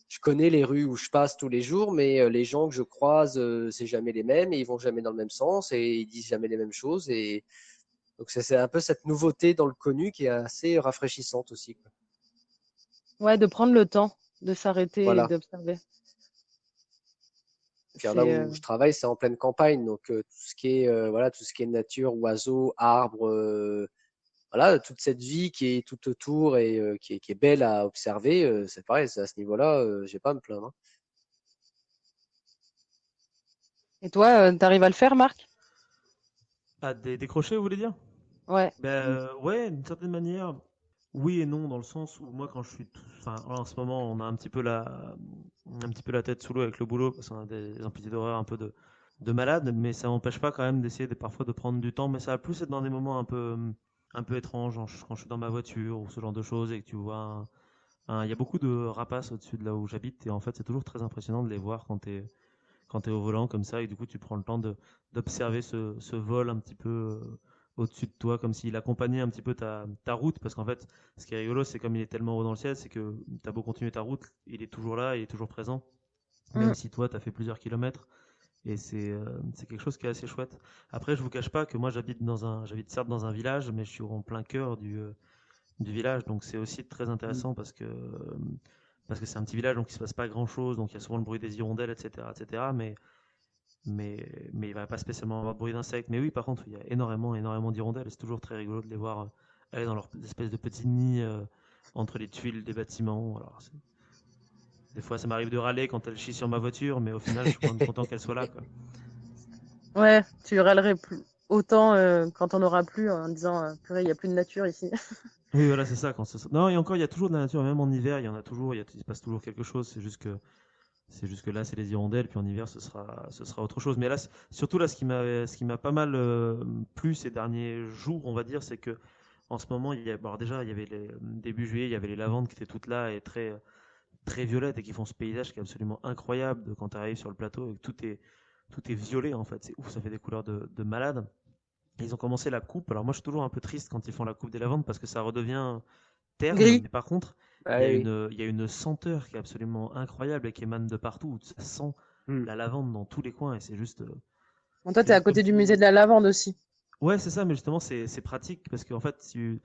je connais les rues où je passe tous les jours, mais les gens que je croise, c'est jamais les mêmes et ils vont jamais dans le même sens et ils disent jamais les mêmes choses. Et donc c'est un peu cette nouveauté dans le connu qui est assez rafraîchissante aussi, quoi. Ouais, de prendre le temps de s'arrêter et Voilà. d'observer. Puis là C'est où je travaille, c'est en pleine campagne, donc tout ce qui est voilà, tout ce qui est nature, oiseaux, arbres, voilà, toute cette vie qui est tout autour et qui est belle à observer, c'est pareil, c'est à ce niveau-là, j'ai pas à me plaindre, hein. Et toi, t'arrives à le faire, Marc? Ah, décrocher, vous voulez dire? Ouais. Ben ouais, d'une certaine manière, oui et non, dans le sens où moi, quand je suis, enfin, en ce moment, on a un petit peu la tête sous l'eau avec le boulot parce qu'on a des amplitudes d'horaire un peu de malade, mais ça m'empêche pas quand même d'essayer parfois de prendre du temps, mais ça va plus être dans des moments un peu étranges, quand je suis dans ma voiture ou ce genre de choses et que tu vois il y a beaucoup de rapaces au-dessus de là où j'habite et en fait, c'est toujours très impressionnant de les voir quand tu es au volant comme ça et du coup tu prends le temps d'observer ce vol un petit peu au-dessus de toi comme s'il accompagnait un petit peu ta route parce qu'en fait ce qui est rigolo c'est comme il est tellement haut dans le ciel c'est que tu as beau continuer ta route il est toujours là il est toujours présent Mm. même si toi tu as fait plusieurs kilomètres et c'est quelque chose qui est assez chouette. Après je vous cache pas que moi j'habite certes dans un village mais je suis en plein cœur du village donc c'est aussi très Mm. intéressant parce que c'est un petit village donc il se passe pas grand chose donc il y a souvent le bruit des hirondelles etc mais il va pas spécialement avoir de bruit d'insectes. Mais oui, par contre, il y a énormément d'hirondelles. C'est toujours très rigolo de les voir aller dans leur espèce de petits nids entre les tuiles des bâtiments. Alors, des fois, ça m'arrive de râler quand elles chient sur ma voiture, mais au final, je suis quand même content qu'elles soient là, quoi. Ouais, tu râlerais plus. autant quand on n'aura plus, en disant purée, il n'y a plus de nature ici. Oui, voilà, c'est ça. Non, et encore, il y a toujours de la nature, même en hiver, il y en a toujours, il se passe toujours quelque chose. C'est juste que là, c'est les hirondelles, puis en hiver, ce sera autre chose. Mais là, surtout là, ce qui m'a pas mal plu ces derniers jours, on va dire, c'est que en ce moment, bon, alors déjà, il y avait début juillet, il y avait les lavandes qui étaient toutes là et très, très violettes et qui font ce paysage qui est absolument incroyable quand tu arrives sur le plateau et que tout est violet en fait. C'est ouf, ça fait des couleurs de malade. Et ils ont commencé la coupe. Alors moi, je suis toujours un peu triste quand ils font la coupe des lavandes parce que ça redevient terne. Gris. Mais par contre, Ah il y a oui. une senteur qui est absolument incroyable et qui émane de partout. Ça sent Hmm. la lavande dans tous les coins et c'est juste, Bon, toi, c'est t'es à juste comme côté du musée si. de la lavande aussi. Ouais, c'est ça, mais justement, c'est pratique parce qu'en fait, tu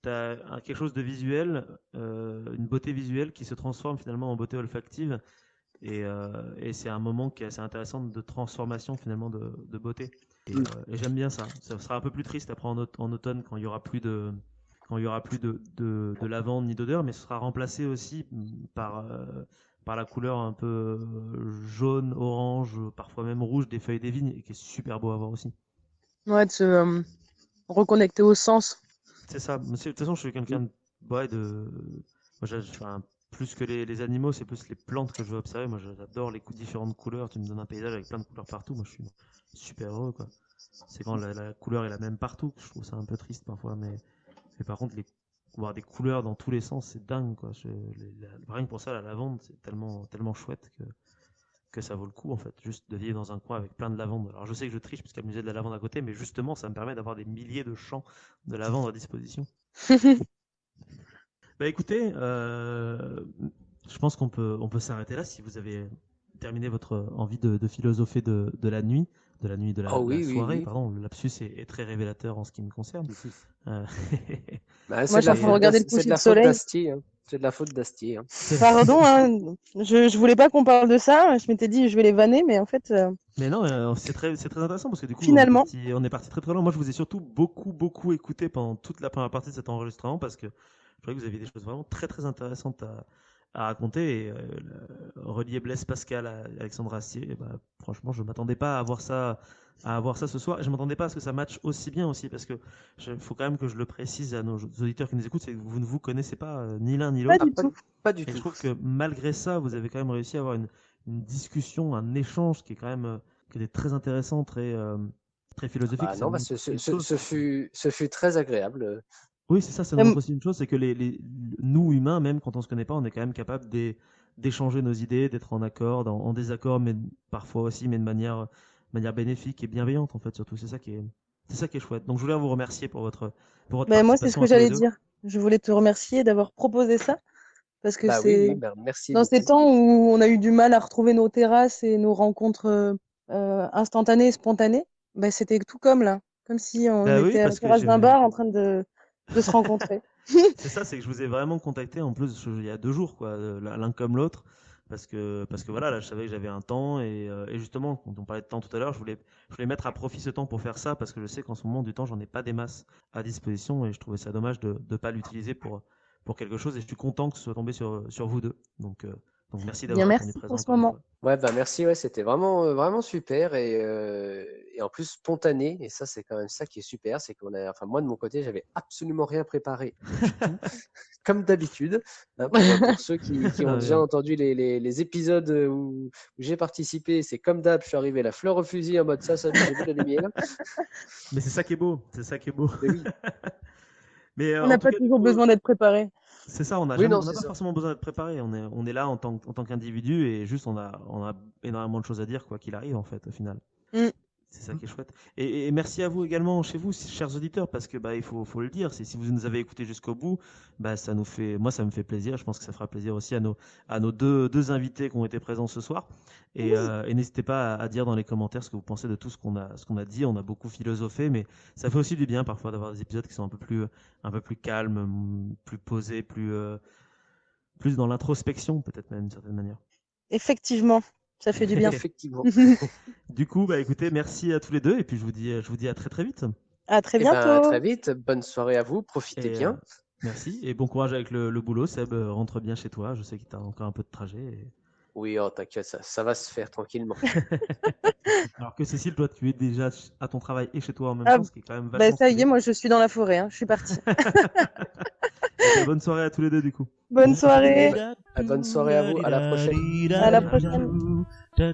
as quelque chose de visuel, une beauté visuelle qui se transforme finalement en beauté olfactive. Et c'est un moment qui est assez intéressant de transformation finalement de beauté. Hmm. Et j'aime bien ça. Ça sera un peu plus triste après en automne quand il y aura plus de lavande ni d'odeur, mais ce sera remplacé aussi par la couleur un peu jaune, orange, parfois même rouge des feuilles des vignes, et qui est super beau à voir aussi. Ouais, de se reconnecter au sens. C'est ça. Mais de toute façon, je suis quelqu'un de, ouais, moi, enfin, plus que les animaux, c'est plus les plantes que je veux observer. Moi, j'adore les différentes couleurs. Tu me donnes un paysage avec plein de couleurs partout. Moi, je suis super heureux, quoi. C'est quand la couleur est la même partout que je trouve ça un peu triste parfois. Mais par contre, voir des couleurs dans tous les sens, c'est dingue, quoi. Rien que pour ça, la lavande, c'est tellement, tellement chouette que ça vaut le coup, en fait, juste de vivre dans un coin avec plein de lavande. Alors, je sais que je triche parce qu'il y a le musée de la lavande à côté, mais justement, ça me permet d'avoir des milliers de champs de lavande à disposition. Bah écoutez, je pense qu'on peut s'arrêter là si vous avez terminé votre envie de philosopher de Oh la oui, oui, soirée, oui. pardon. Le lapsus est très révélateur en ce qui me concerne. Euh, Bah, Moi, je suis en train de regarder le c'est de coucher de la faute soleil. d'Astier, hein. C'est de la faute d'Astier, hein. Pardon, hein, je voulais pas qu'on parle de ça. Je m'étais dit, je vais les vanner, mais en fait, Mais non, c'est très intéressant parce que du coup, finalement, on est parti très très loin. Moi, je vous ai surtout beaucoup beaucoup écouté pendant toute la première partie de cet enregistrement parce que je trouvais que vous aviez des choses vraiment très très intéressantes à raconter. Et relier Blaise Pascal à Alexandre Astier, et bah, franchement, je m'attendais pas à avoir ça ce soir. Et je m'attendais pas à ce que ça matche aussi bien aussi parce que il faut quand même que je le précise à nos auditeurs qui nous écoutent, c'est que vous ne vous connaissez pas ni l'un ni pas l'autre. du Ah, tout. pas du Et je tout. trouve que malgré ça, vous avez quand même réussi à avoir une discussion, un échange qui est quand même qui était très intéressant, très, très philosophique. Bah Ça non, bah montre aussi une chose, c'est que ce fut très agréable. oui, c'est ça, ça nous Euh, montre aussi une chose, c'est que nous humains, même quand on se connaît pas, on est quand même capable d'échanger nos idées, d'être en accord, en désaccord, mais parfois aussi, mais de manière bénéfique et bienveillante en fait. Surtout, c'est ça qui est chouette. Donc, je voulais vous remercier pour votre Ben, moi, c'est ce participation que à tous les j'allais deux. dire. Je voulais te remercier d'avoir proposé ça, parce que Bah oui, oui, c'est bah, merci dans ces beaucoup. temps où on a eu du mal à retrouver nos terrasses et nos rencontres instantanées et spontanées, ben, c'était tout comme là, comme si on Bah oui, était à la parce que terrasse d'un bar en train de se rencontrer. c'est ça, c'est que je vous ai vraiment contacté en plus il y a 2 jours, quoi, l'un comme l'autre, parce que voilà, là, je savais que j'avais un temps et justement, quand on parlait de temps tout à l'heure, je voulais mettre à profit ce temps pour faire ça parce que je sais qu'en ce moment du temps, j'en ai pas des masses à disposition et je trouvais ça dommage de ne pas l'utiliser pour quelque chose et je suis content que ce soit tombé sur vous deux. Donc merci Bien, d'avoir répondu merci pour présent ce encore une moment. fois. Ouais, bah merci, ouais, c'était vraiment, vraiment super et en plus spontané. Et ça, c'est quand même ça qui est super, c'est enfin moi de mon côté, j'avais absolument rien préparé du tout, comme d'habitude. Hein, pour ceux qui ont Non, déjà entendu les épisodes où j'ai participé, c'est comme d'hab, je suis arrivé la fleur au fusil en mode ça, j'ai vu la lumière. mais c'est ça qui est beau, c'est ça qui est beau. Mais oui, Mais On en n'a tout pas cas, du toujours coup, besoin d'être préparé. c'est ça, on n'a oui, jamais, non, on n'a c'est pas ça. forcément besoin d'être préparé. On est là en tant qu'individu et juste on a énormément de choses à dire quoi qu'il arrive en fait au final. Mm. C'est ça qui est chouette. Et merci à vous également chez vous, chers auditeurs, parce que bah il faut le dire, si vous nous avez écoutés jusqu'au bout, bah moi ça me fait plaisir. Je pense que ça fera plaisir aussi à nos deux invités qui ont été présents ce soir. Et n'hésitez pas à dire dans les commentaires ce que vous pensez de tout ce qu'on a dit. On a beaucoup philosophé, mais ça fait aussi du bien parfois d'avoir des épisodes qui sont un peu plus calmes, plus posés, plus dans l'introspection peut-être même d'une certaine manière. Effectivement, ça fait du bien. Effectivement. Du coup, bah écoutez, merci à tous les deux et puis je vous dis à très très vite. À très Et ben à très bientôt. vite, bonne soirée à vous, profitez Et bien. merci et bon courage avec le boulot. Seb, rentre bien chez toi. Je sais que tu as encore un peu de trajet. Oui, oh, t'inquiète, ça va se faire tranquillement. Alors que Cécile, toi, tu es déjà à ton travail et chez toi en même Ah, temps, ce qui est quand même bah vachement ça y est, stylé. moi je suis dans la forêt, hein. Je suis partie. Ok, bonne soirée à tous les deux du coup. Bonne soirée, Bonne soirée à vous, à la prochaine. à la prochaine. Da